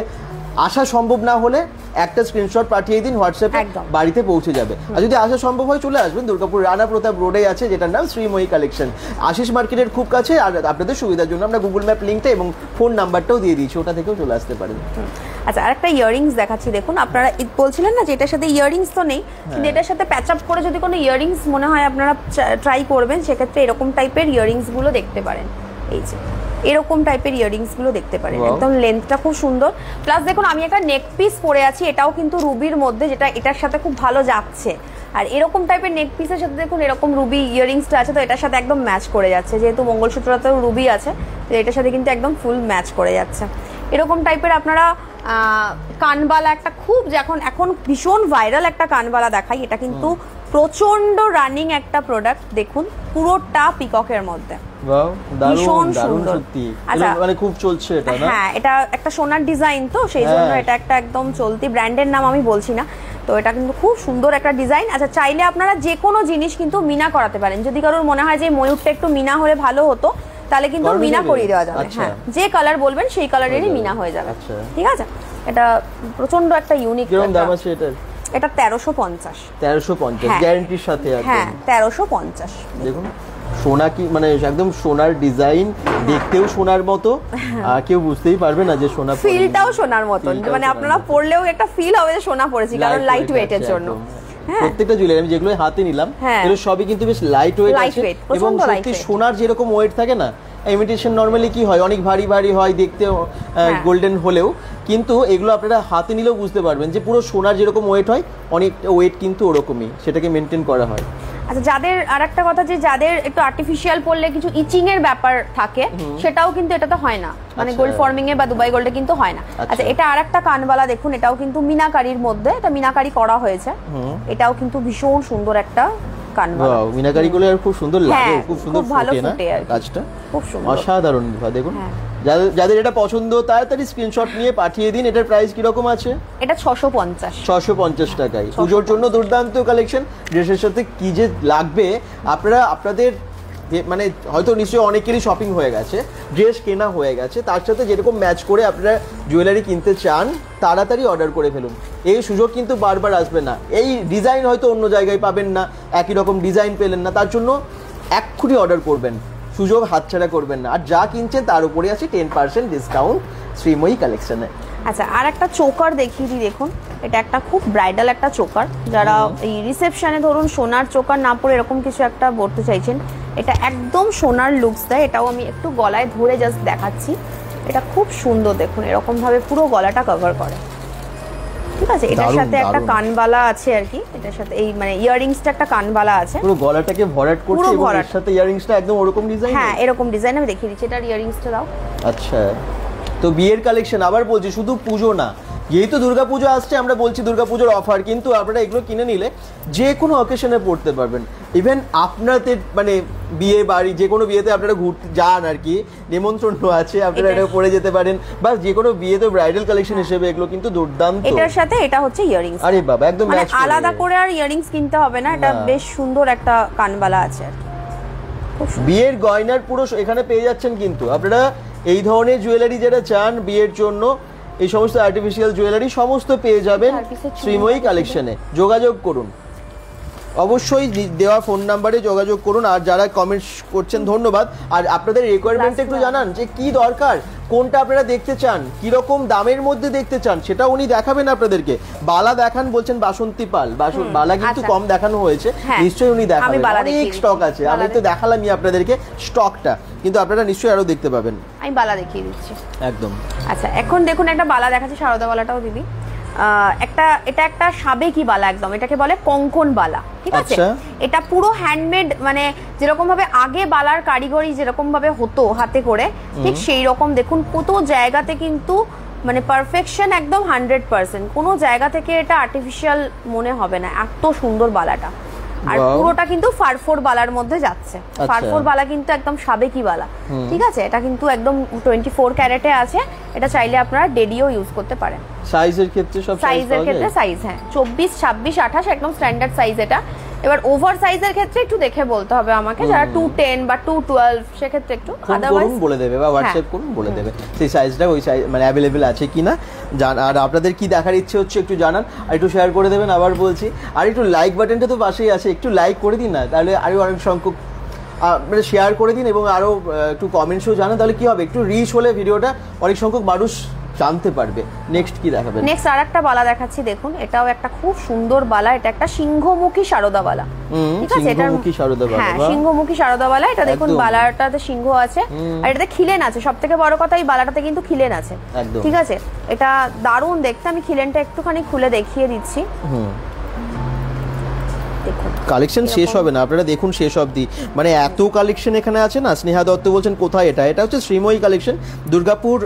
আসা সম্ভব না হলে একটা স্ক্রিনশট পাঠিয়ে দিন হোয়াটসঅ্যাপে, বাড়িতে পৌঁছে যাবে। আর যদি আসা সম্ভব হয় চলে আসবেন, দুর্গাপুর রানা প্রতাপ রোডে আছে, যেটার নাম শ্রীময়ী কালেকশন, আশিস মার্কেটের খুব কাছে। আর আপনাদের সুবিধার জন্য আমরা গুগল ম্যাপ লিঙ্কটা এবং ফোন নাম্বারটাও দিয়ে দিয়েছি, ওটা থেকেও চলে আসতে পারেন। আচ্ছা, আরেকটা ইয়ারিংস দেখাচ্ছি, দেখুন আপনারা বলছিলেন না যে এটার সাথে ইয়ারিংস তো নেই, কিন্তু এটার সাথে প্যাচ আপ করে যদি কোনো ইয়ারিংস মনে হয় আপনারা ট্রাই করবেন, সেক্ষেত্রে এরকম টাইপের ইয়ারিংস গুলো দেখতে পারেন। এই যে এরকম টাইপের ইয়ারিংস গুলো দেখতে পারেন, একদম লেন্থটা খুব সুন্দর। প্লাস দেখুন, আমি একটা নেক পিস পরে আছি, এটাও কিন্তু রুবির মধ্যে, যেটা এটার সাথে খুব ভালো যাচ্ছে। আর এরকম টাইপের নেক পিসের সাথে দেখুন এরকম রুবি ইয়ারিংসটা আছে, তো এটার সাথে একদম ম্যাচ করে যাচ্ছে, যেহেতু মঙ্গলসূত্রতেও রুবি আছে, তো এটার সাথে কিন্তু একদম ফুল ম্যাচ করে যাচ্ছে। এরকম টাইপের আপনারা কানবালা, একটা খুব এখন ভীষণ ভাইরাল একটা কানবালা দেখাই, এটা কিন্তু প্রচন্ড রানিং একটা প্রোডাক্ট, দেখুন পুরোটা পিককের মধ্যে, ভীষণ সুন্দর। আচ্ছা, মানে খুব চলছে এটা না? হ্যাঁ, এটা একটা সোনার ডিজাইন, তো সেই জন্য এটা একটা একদম চলতি, ব্র্যান্ডের নাম আমি বলছি না, তো এটা কিন্তু খুব সুন্দর একটা ডিজাইন। আচ্ছা, চাইলে আপনারা যে কোনো জিনিস কিন্তু মিনা করাতে পারেন, যদি কারোর মনে হয় যে ময়ূরটা একটু মিনা হলে ভালো হতো, তাহলে কিন্তু মিনা করিয়ে দেওয়া যাবে। হ্যাঁ, যে কালার বলবেন সেই কালারেরই মিনা হয়ে যাবে, ঠিক আছে। এটা প্রচন্ড একটা ইউনিক। কিরকম দাম আছে এটার? এটা 1350। 1350 গ্যারান্টির সাথে আছে। হ্যাঁ, 1350। দেখুন সোনা কি, মানে একদম সোনার ডিজাইন, দেখতেও সোনার মতো, কেউ বুঝতেই পারবে না যে সোনা, ফিলটাও সোনার মতন, মানে আপনারা পরলেও একটা ফিল হবে যে সোনা পরেছি, কারণ লাইট ওয়েটের জন্য। প্রত্যেকটা জুয়েলারি আমি যেগুলো হাতে নিলাম এগুলো সবই কিন্তু বেশ লাইট ওয়েট আছে, এবং সত্যি সোনার যেরকম ওয়েট থাকে না, ইমিটেশন নরমালি কি হয় অনেক ভারী ভারী হয় দেখতে, গোল্ডেন হলেও, কিন্তু এগুলো আপনারা হাতে নিলেও বুঝতে পারবেন যে পুরো সোনার যেরকম ওয়েট হয়, অনেক ওয়েট কিন্তু ওরকমই, সেটাকে মেনটেন করা হয়। আচ্ছা, যাদের আরেকটা কথা, যে যাদের একটু আর্টিফিশিয়াল পড়লে কিছু ইচিং এর ব্যাপার থাকে, সেটাও কিন্তু এটাতে হয় না, মানে গোল্ড ফর্মিং এ বা দুবাই গোল্ডে কিন্তু হয় না। আচ্ছা, এটা আরেকটা কানবালা দেখুন, এটাও কিন্তু মিনাকারির মধ্যে, এটা মিনাকারি করা হয়েছে, এটাও কিন্তু ভীষণ সুন্দর একটা কানবালা। ওয়াও, মিনাকারি গুলো আর খুব সুন্দর লাগে, খুব সুন্দর ফুটে না কাজটা, খুব সুন্দর, অসাধারণ। দেখুন যাদের এটা পছন্দ তাড়াতাড়ি স্ক্রিনশট নিয়ে পাঠিয়ে দিন। এটার প্রাইস কি রকম আছে? এটা 650 টাকায়। পুজোর জন্য দুর্দান্ত কালেকশন, ড্রেসের সাথে কি যে লাগবে, আপনারা আপনাদের মানে হয়তো নিশ্চয়ই অনেকেরই শপিং হয়ে গেছে, ড্রেস কেনা হয়ে গেছে, তার সাথে যেরকম ম্যাচ করে আপনারা জুয়েলারি কিনতে চান, তাড়াতাড়ি অর্ডার করে ফেলুন। এই সুযোগ কিন্তু বারবার আসবে না, এই ডিজাইন হয়তো অন্য জায়গায় পাবেন না, একই রকম ডিজাইন পেলেন না, তার জন্য এক্ষুনি অর্ডার করবেন, সুযোগ হাতছাড়া করবেন না। আর যা কিনছেন তার উপরে আছে 10% ডিসকাউন্ট, শ্রীময়ী কালেকশনে। আচ্ছা, আর একটা চোকার দেখিয়ে দিই, দেখুন এটা একটা খুব ব্রাইডাল একটা চোকার, যারা এই রিসেপশনে ধরুন সোনার চোকার না পরে এরকম কিছু একটা পরতে চাইছেন, এটা একদম সোনার লুকস দেয়। এটাও আমি একটু গলায় ধরে জাস্ট দেখাচ্ছি, এটা খুব সুন্দর, দেখুন এরকম ভাবে পুরো গলাটা কভার করে, ঠিক আছে। এটার সাথে একটা কানবালা আছে আর কি, এটার সাথে এই মানে ইয়াররিংসটা একটা কানবালা আছে, পুরো গলাটাকে ভরাট করছে এবং এর সাথে ইয়াররিংসটা একদম ওরকম ডিজাইন। হ্যাঁ, এরকম ডিজাইন আমি দেখিয়ে দিচ্ছি, এটার ইয়াররিংসটা দাও। আচ্ছা, তো বিয়ের কালেকশন আবার বলছি, শুধু পুজো না, যেহেতু দুর্গাপুজো আসছে আমরা বলছি দুর্গাপুজোর অফার, কিন্তু আপনারা এগুলো কিনে নিলে যে কোনো অকেশনে পড়তে পারবেন। ইভেন আপনাদের মানে বিয়ে বাড়ি, যে কোনো বিয়েতে আপনারা ঘুরতে যান আর কি, নিমন্ত্রণ আছে, আপনারা এটা পরে যেতে পারেন, বা যে কোনো বিয়েতে ব্রাইডাল কালেকশন হিসেবে এগুলো কিন্তু দুর্দান্ত। এটার সাথে এটা হচ্ছে ইয়াররিংস। আরে বাবা, একদম মানে আলাদা করে আর ইয়াররিংস কিনতে হবে না, এটা বেশ সুন্দর একটা কানবালা আছে আর কি। বিয়ের গয়নার পুরো এখানে পেয়ে যাচ্ছেন, কিন্তু আপনারা এই ধরনের জুয়েলারি যেটা চান বিয়ের জন্য, এই সমস্ত আর্টিফিশিয়াল জুয়েলারি সমস্ত পেয়ে যাবেন শ্রীময়ী কালেকশনে। যোগাযোগ করুন, অবশ্যই দেওয়া ফোন নাম্বারে যোগাযোগ করুন। আর যারা কমেন্টস করছেন ধন্যবাদ। আর আপনাদের রিকোয়ারমেন্ট একটু জানান যে কি দরকার, কোনটা আপনারা দেখতে চান, কি রকম দামের মধ্যে দেখতে চান, সেটা উনি দেখাবেন আপনাদেরকে। বালা দেখান বলছেন বাসন্তী পাল, বালা কিন্তু কম দেখানো হয়েছে, নিশ্চয়ই উনি দেখাবেন, অনেক স্টক আছে। আমি তো দেখালামই আপনাদেরকে স্টকটা, কিন্তু আপনারা নিশ্চয়ই আরো দেখতে পাবেন। আমি বালা দেখিয়ে দিচ্ছি একদম। আচ্ছা, এখন দেখুন একটা বালা দেখাচ্ছি, সারদা বালাটাও দিবি। এটা একটা সাবেকি বালা, একদম এটাকে বলে কঙ্কন বালা, ঠিক আছে। এটা পুরো হ্যান্ডমেড, মানে যেরকম ভাবে আগে বালার কারিগরি যেরকম ভাবে হতো হাতে করে, ঠিক সেই রকম। দেখুন কত জায়গাতে কিন্তু মানে পারফেকশন একদম 100%, কোনো জায়গা থেকে এটা আর্টিফিশিয়াল মনে হবে না, এত সুন্দর বালাটা। আর পুরোটা কিন্তু ফারফোর বালার মধ্যে যাচ্ছে, ফারফোর বালা কিন্তু একদম সাবেকি বালা, ঠিক আছে। এটা কিন্তু একদম 24 ক্যারেটে আছে, এটা চাইলে আপনারা ডেডিও ইউজ করতে পারেন। সাইজের ক্ষেত্রে সব সাইজের ক্ষেত্রে সাইজ, হ্যাঁ 24, 26, 28 একদম স্ট্যান্ডার্ড সাইজ এটা। এবার ওভার সাইজের ক্ষেত্রে একটু দেখে বলতে হবে আমাকে, যারা 210 বা 212 সেক্ষেত্রে একটু আদারওয়াইজ বলে দেবে বা হোয়াটসঅ্যাপ করুন, বলে দেবে সেই সাইজটা, ওই সাইজ মানে অ্যাভেলেবেল আছে কিনা। আর আপনাদের কি দেখার ইচ্ছে হচ্ছে একটু জানান, আর একটু শেয়ার করে দেবেন, আবার বলছি। আর একটু লাইক বাটনটা তো পাশেই আছে, একটু লাইক করে দিন না, তাহলে আরও অনেক সংখ্যক মানে শেয়ার করে দিন, এবং আরও একটু কমেন্টসও জানান, তাহলে কি হবে, একটু রিচ হলে ভিডিওটা অনেক সংখ্যক মানুষ জানতে পারবে। নেক্সট কি দেখাবেন? নেক্সট আরেকটা বালা দেখাচ্ছি, দেখুন এটাও একটা খুব সুন্দর বালা, এটা একটা সিংহমুখী শারদা বালা, ঠিক আছে। এটা সিংহমুখী শারদা বালা, হ্যাঁ সিংহমুখী শারদা বালা। এটা দেখুন বালাটাতে সিংহ আছে, আর এটাতে খিলেন আছে, সবথেকে বড় কথা এই বালাটাতে কিন্তু খিলেন আছে, ঠিক আছে। এটা দারুণ দেখতে, আমি খিলেনটা একটুখানি খুলে দেখিয়ে দিচ্ছি। কালেকশন শেষ হবে না, আপনারা দেখুন শেষ অবধি, মানে এত কালেকশন এখানে আছে না। স্নেহা দত্ত বলছেন কোথায় এটা? এটা হচ্ছে শ্রীময়ী কালেকশন, দুর্গাপুর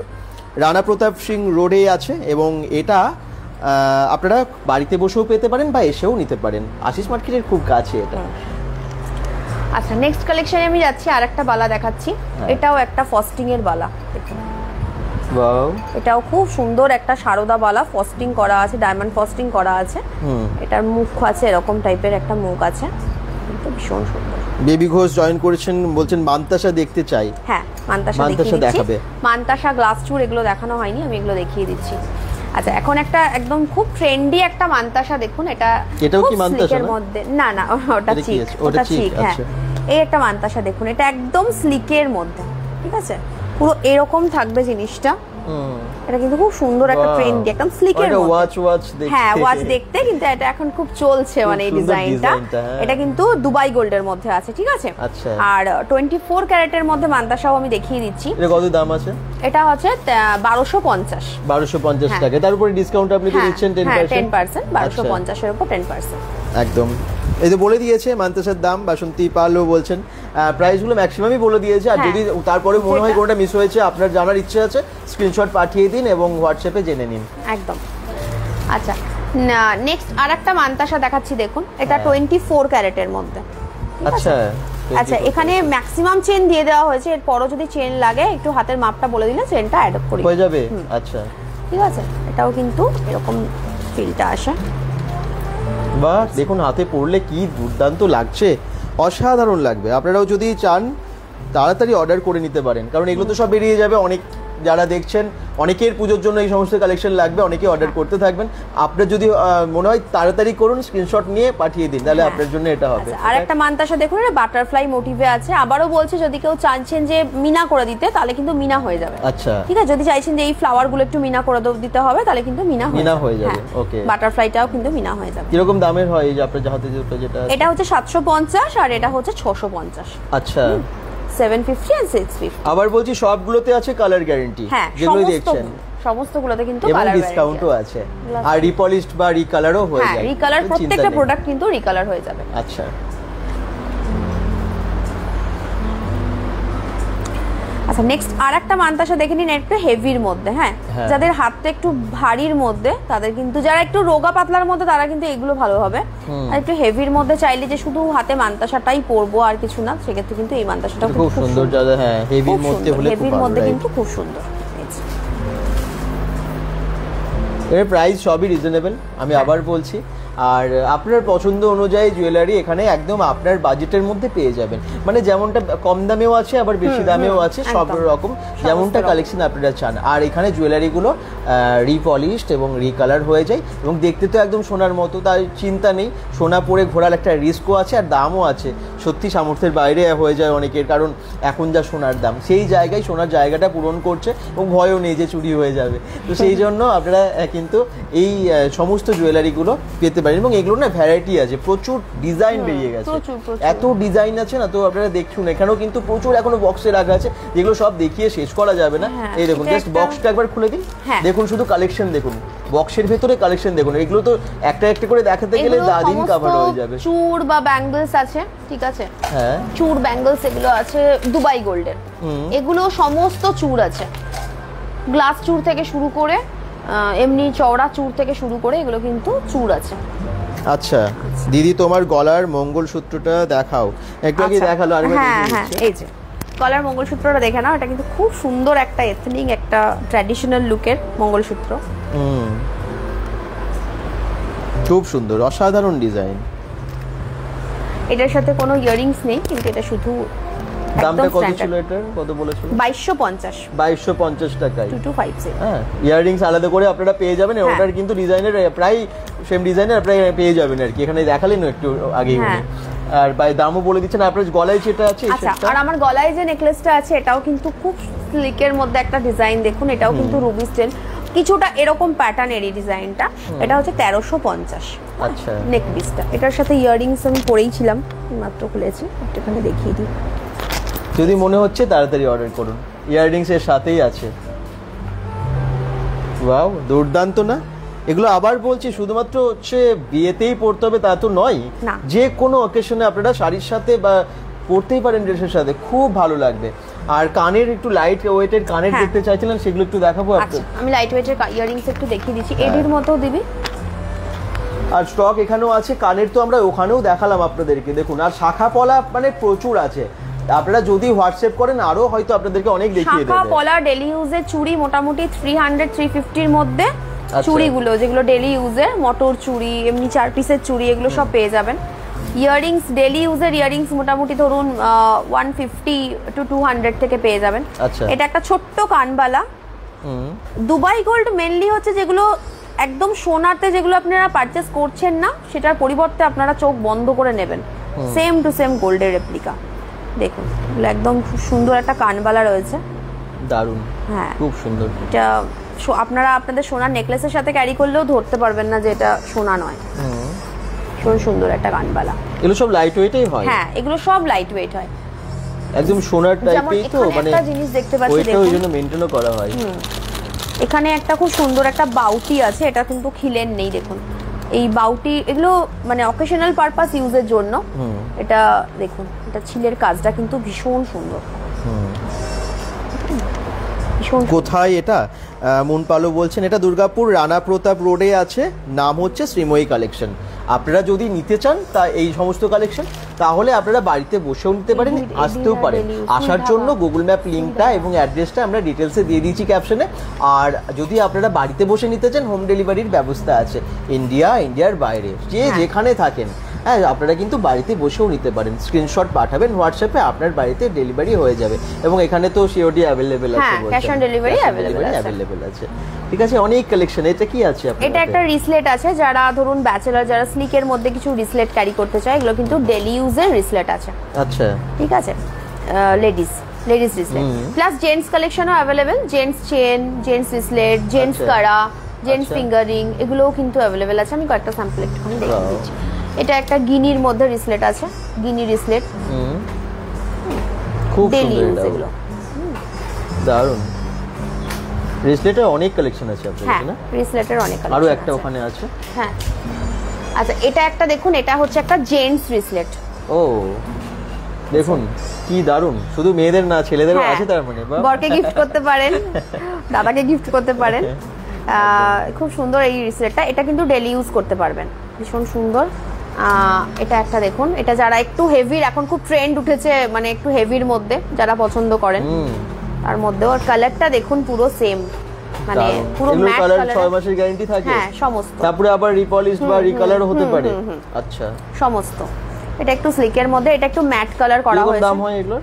রানা প্রতাপ সিং রোডে আছে, এবং এটা আপনারা বাড়িতে বসেও পেতে পারেন বা এসেও নিতে পারেন, আশিস মার্কেটের খুব কাছে এটা। আচ্ছা, নেক্সট কালেকশনে আমি যাচ্ছি, আরেকটা বালা দেখাচ্ছি, এটাও একটা ফস্টিং এর বালা, ওয়াও, এটাও খুব সুন্দর একটা শারদা বালা, ফস্টিং করা আছে, ডায়মন্ড ফস্টিং করা আছে। এটার মুখ আছে এরকম টাইপের একটা মুখ আছে, কিন্তু ভীষণ সুন্দর। বেবি ঘোষ জয়েন করেছেন, বলছেন মান্তাসা দেখতে চাই। হ্যাঁ, মান্তাসা দেখাবে, মান্তাসা গ্লাস চুর এগুলো দেখানো হয়নি, আমি এগুলো দেখিয়ে দিচ্ছি। আচ্ছা, এখন একটা একদম খুব ট্রেন্ডি একটা মান্তাসা দেখুন, এটাও কি মান্তাসা এর মধ্যে না, ওটা চিক, ওটা চিক, হ্যাঁ। এই একটা মান্তাসা দেখুন, এটা একদম স্লিকের মধ্যে, ঠিক আছে, পুরো এরকম থাকবে জিনিসটা। এটা কিন্তু খুব সুন্দর একটা ট্রেন্ডি একদম স্লিকের মধ্যে, ওয়াচ দেখতে, হ্যাঁ ওয়াচ দেখতে, কিন্তু এটা এখন খুব চলছে মানে এই ডিজাইনটা। এটা কিন্তু দুবাই গোল্ডের মধ্যে আছে, ঠিক আছে। আর 24 ক্যারেটের মধ্যে মান্তাসাও আমি দেখিয়ে দিচ্ছি। এটা কত দাম আছে? এটা হচ্ছে 1250 টাকা, তার উপরে ডিসকাউন্ট আপনি দিচ্ছেন 10%, 1250 এর উপর 10%। একদম, এই তো বলে দিয়েছে মান্তাসার দাম। বাসন্তী পালও বলছেন প্রাইসগুলো ম্যাক্সিমামই বলে দিয়েছে। আর যদি তারপরে মনে হয় কোনটা মিস হয়েছে, আপনার জানার ইচ্ছে আছে, স্ক্রিনশট পাঠিয়ে দিন এবং হোয়াটসঅ্যাপে জেনে নিন। একদম। আচ্ছা, নেক্সট আরেকটা মান্তাসা দেখাচ্ছি, দেখুন এটা 24 ক্যারেটের মধ্যে। আচ্ছা আচ্ছা, এখানে ম্যাক্সিমাম চেন দিয়ে দেওয়া হয়েছে, এরপরও যদি চেন লাগে একটু হাতের মাপটা বলে দিলে চেনটা অ্যাড করে হয়ে যাবে। আচ্ছা, ঠিক আছে। এটাও কিন্তু এরকম ফিলটা আসে, বাহ, দেখুন হাতে পড়লে কি দুর্দান্ত লাগছে, অসাধারণ লাগবে। আপনারাও যদি চান তাড়াতাড়ি অর্ডার করে নিতে পারেন, কারণ এগুলো তো সব বেরিয়ে যাবে অনেক যারা দেখছেন অনেকের পুজোর জন্য এই সমস্ত কালেকশন লাগবে, অনেকে অর্ডার করতে থাকবেন। আপনার যদি মনে হয় তাড়াতাড়ি করুন, স্ক্রিনশট নিয়ে পাঠিয়ে দিন, তাহলে আপনার জন্য এটা হবে। আর একটা মানতাসা দেখুন, এটা বাটারফ্লাই মোটিভে আছে। আবারও বলছি, যদি কেউ চাইছেন যে মিনা করে দিতে, তাহলে কিন্তু মিনা হয়ে যাবে। আচ্ছা, ঠিক আছে, যদি চাইছেন যে এই ফ্লাওয়ার গুলো একটু মিনা করে দিতে হবে, তাহলে কিন্তু মিনা হয়ে যাবে। ওকে, বাটারফ্লাইটাও কিন্তু মিনা হয়ে যাবে। কিরকম দামের হয় এই যে আপনার হাতে যেটা? এটা হচ্ছে 750 আর এটা হচ্ছে 650। আচ্ছা, 750 and 650। আবার বলছি সবগুলোতে আছে কালার গ্যারান্টি, যেগুলো দেখছেন সমস্তগুলোতে কিন্তু এবং কালার ডিসকাউন্টও আছে, আর রিপলিশড বা রিকালারও হয়ে যায়। রিকালার প্রত্যেকটা প্রোডাক্ট কিন্তু রিকালার হয়ে যাবে। আচ্ছা আচ্ছা, নেক্সট আরেকটা মানতাসা দেখে নিন, একটু হেভির মধ্যে। হ্যাঁ, যাদের হাতটা একটু ভারীর মধ্যে, তাদের কিন্তু, যারা একটু রোগা পাতলার মধ্যে, তারা কিন্তু এগুলো ভালো হবে। আর একটু হেভির মধ্যে চাইলে যে শুধু হাতে মানতাসাটাই পরবো আর কিছু না, সেক্ষেত্রে কিন্তু এই মানতাসাটা খুব সুন্দর। হ্যাঁ, হেভির মধ্যে হলে হেভির মধ্যে কিন্তু খুব সুন্দর। এর প্রাইস সবই রিজনেবল, আমি আবার বলছি। আর আপনার পছন্দ অনুযায়ী জুয়েলারি এখানে একদম আপনার বাজেটের মধ্যে পেয়ে যাবেন। মানে যেমনটা কম দামেও আছে, আবার বেশি দামেও আছে, সব রকম যেমনটা কালেকশন আপনারা চান। আর এখানে জুয়েলারিগুলো রিপলিশড এবং রিকালার হয়ে যায়, এবং দেখতে তো একদম সোনার মতো, তাই চিন্তা নেই। সোনা পরে ঘোরার একটা রিস্কও আছে, আর দামও আছে। সত্যি সামর্থ্যের বাইরে হয়ে যায় অনেকের, কারণ এখন যা সোনার দাম, সেই জায়গায় সোনার জায়গাটা পূরণ করছে, এবং ভয়ও নেই যে চুরি হয়ে যাবে। তো সেই জন্য আপনারা কিন্তু এই সমস্ত জুয়েলারিগুলো পেতে পারেন। এবং এগুলো না ভ্যারাইটি আছে, প্রচুর ডিজাইন বেরিয়ে গেছে, এত ডিজাইন আছে না। তো আপনারা দেখুন, এখানেও কিন্তু প্রচুর এখনো বক্সে রাখা আছে, যেগুলো সব দেখিয়ে শেষ করা যাবে না। এই দেখুন, জাস্ট বক্সটা একবার খুলে দিন, দেখুন শুধু কালেকশন দেখুন, বক্সের ভেতরে কালেকশন দেখুন। এগুলো তো একটা একটা করে দেখাতে গেলে দিন কভার হয়ে যাবে। চূড় বা ব্যাঙ্গলস আছে, ঠিক আছে, হ্যাঁ, চূড় ব্যাঙ্গলস এগুলো আছে দুবাই গোল্ডের। এগুলো সমস্ত চূড় আছে, গ্লাস চূড় থেকে শুরু করে এমনি চওড়া চূড় থেকে শুরু করে এগুলো কিন্তু চূড় আছে। আচ্ছা দিদি, তোমার গলার মঙ্গলসূত্রটা দেখাও। একটু আগে দেখালো, আরেকবার হ্যাঁ হ্যাঁ, এই যে গলার মঙ্গলসূত্রটা দেখে নাও। এটা কিন্তু খুব সুন্দর একটা এথনিক, একটা ট্র্যাডিশনাল লুকের মঙ্গলসূত্র। খুব সুন্দর, অসাধারণ ডিজাইন। এটার সাথে কোনো ইয়ারিংস নেই, কিন্তু এটা শুধু দামটা কত ছিল এটার? কত বলেছিল? 2250। 2250 টাকায় 2250। হ্যাঁ, ইয়ারিংস আলাদা করে আপনারা পেয়ে যাবেন। ওটার কিন্তু ডিজাইনের প্রায় সেম ডিজাইনের আপনারা পেয়ে যাবেন আর কি। এখানে দেখালেন একটু আগেই উনি, আর বাই দামও বলে দিচ্ছেন। আপনার গলায় যেটা আছে, আচ্ছা, আর আমার গলায় যে নেকলেসটা আছে, এটাও কিন্তু খুব স্লিকের মধ্যে একটা ডিজাইন। দেখুন, এটাও কিন্তু রুবি স্টেন, কিছুটা এরকম প্যাটার্নের এই ডিজাইনটা। এটা হচ্ছে 1350। আচ্ছা, নেক পিসটা, এটার সাথে ইয়ারিংস আমি পরেইছিলাম, মাত্র খুলেছি, একটুখানি দেখিয়ে দিই। যদি মনে হচ্ছে তাড়াতাড়ি অর্ডার করুন, ইয়াররিংস এর সাথেই আছে। ওয়াও, দুর্দান্ত না? এগুলো আবার বলছি, শুধুমাত্র হচ্ছে বিয়েতেই পড়তে হবে তা তো নয়, যে কোনো অকেশনে আপনারা শাড়ির সাথে বা পরতেই পারেন, ড্রেসের সাথে খুব ভালো লাগবে। আর কানের একটু লাইট ওয়েটের কানের দেখতে চাইছিলেন, সেগুলো একটু দেখাবো আপনাদের। আমি লাইট ওয়েটের ইয়াররিংস একটু দেখিয়ে দিচ্ছি, এডির মতো দিবি। আর স্টক এখানেও আছে, কানের তো আমরা ওখানেও দেখালাম আপনাদেরকে, দেখুন। আর শাখা পলা মানে প্রচুর আছে, আপনারা যদি হোয়াটসঅ্যাপ করেন আরো হয়তো আপনাদেরকে অনেক দেখিয়ে দেবে। শাখা পলা ডেলি ইউজের চুড়ি মোটামুটি 300-350 এর মধ্যে। চুড়িগুলো যেগুলো ডেলি ইউজের, মটর চুড়ি, এমনি 4 পিসের চুড়ি, এগুলো সব পেয়ে যাবেন। ইয়াররিংস ডেলি ইউজের ইয়াররিংস মোটামুটি ধরুন 150-200 থেকে পেয়ে যাবেন। এটা একটা ছোট্ট কানবালা। দুবাই গোল্ড মেনলি হচ্ছে যেগুলো একদম সোনাতে যেগুলো আপনারা পারচেস করছেন না, সেটার পরিবর্তে আপনারা চোখ বন্ধ করে নেবেন, সেম টু সেম গোল্ডের রেপ্লিকা। দেখুন, একদম খুব সুন্দর একটা কানবালা রয়েছে, দারুণ, হ্যাঁ খুব সুন্দর। এটা আপনারা আপনাদের সোনার নেকলেসের সাথে ক্যারি করলেও ধরতে পারবেন না যে এটা সোনা নয়। খুব সুন্দর একটা কানবালা। এগুলো সব লাইট ওয়েটই হয়? হ্যাঁ, এগুলো সব লাইট ওয়েট হয়, একদম সোনার টাইপেই তো, মানে একটা জিনিস দেখতে পাচ্ছি, দেখুন ওই জন্য মেইনটেইনও করা হয়। এখানে একটা খুব সুন্দর একটা বাউটি আছে, এটা কিন্তু খিলেন নেই, দেখুন এই বাউটি, এগুলো মানে অকেশনাল পারপাস ইউজের জন্য। এটা দেখুন, এটা ছিলের কাজটা কিন্তু ভীষণ সুন্দর। কোথায় এটা? মুনপালু বলছেন, এটা দুর্গাপুর রানা প্রতাপ রোডে আছে, নাম হচ্ছে শ্রীময়ী কালেকশন। আপনারা যদি নিতে চান তা এই সমস্ত কালেকশন তাহলে আপনারা বাড়িতে বসেও নিতে পারেন, আসতেও পারেন। আসার জন্য গুগল ম্যাপ লিঙ্কটা এবং অ্যাড্রেসটা আমরা ডিটেলসে দিয়ে দিয়েছি ক্যাপশনে। আর যদি আপনারা বাড়িতে বসে নিতে চান, হোম ডেলিভারির ব্যবস্থা আছে ইন্ডিয়ার বাইরে, যেখানে থাকেন। হ্যাঁ, আপনারা কিন্তু বাড়িতে বসেও নিতে পারেন, স্ক্রিনশট পাঠাবেন হোয়াটসঅ্যাপে, আপনার বাড়িতে ডেলিভারি হয়ে যাবে। এবং এখানে তো সিওডি অ্যাভেলেবেল আছে, ক্যাশ অন ডেলিভারি অ্যাভেলেবেল আছে। ঠিক আছে, অনেক কালেকশন। এটা কি আছে আপনাদের? এটা একটা রিসলেট আছে, যারা ধরুন ব্যাচেলর, যারা স্লিকের মধ্যে কিছু রিসলেট ক্যারি করতে চায়, এগুলো কিন্তু ডেলি ইউজের রিসলেট আছে। আচ্ছা, ঠিক আছে, লেডিস রিসলেট প্লাস জেন্টস কালেকশনও available, gents chain, gents bracelet, gents কারা, জেন্টস ফিঙ্গারিং, এগুলোও কিন্তু অ্যাভেলেবেল আছে। আমি কয়েকটা স্যাম্পল একটুখানি দেখিয়ে দিচ্ছি। এটা একটা গিনির মধ্যে রিসলেট আছে, গিনি রিসলেট, খুব ডেলি সুন্দর, ইউজ এগুলো দারুণ। রিসলেটের অনেক কালেকশন আছে আপনাদের, হ্যাঁ, না? রিসলেটের অনেক কালেকশন আরো একটা ওখানে আছে। হ্যাঁ, আচ্ছা, এটা একটা দেখুন, এটা হচ্ছে একটা জেন্টস রিসলেট। ও দেখুন কি দারুণ, শুধু মেয়েদের না, ছেলেদেরও আছে তার মানে। বরকে গিফট করতে পারেন, দাদাকে গিফট করতে পারেন। খুব সুন্দর এই রিসলেটটা, এটা কিন্তু ডেলি ইউজ করতে পারবেন, ভীষণ সুন্দর। এটা একটা দেখুন, এটা যারা একটু হেভির, এখন খুব ট্রেন্ড উঠেছে, মানে একটু হেভির মধ্যে যারা পছন্দ করেন, তার মধ্যেও কালারটা দেখুন পুরো সেম, মানে পুরো ম্যাট কালার। কালার। 6 মাসের গ্যারান্টি থাকে? হ্যাঁ, সমস্ত। তারপরে আবার রিপলিশ বা রিকালারও হতে পারে? আচ্ছা, সমস্ত। এটা একটু স্লিকের মধ্যে, এটা একটু ম্যাট কালার করা হয়েছে। কত দাম হয় এগুলোর?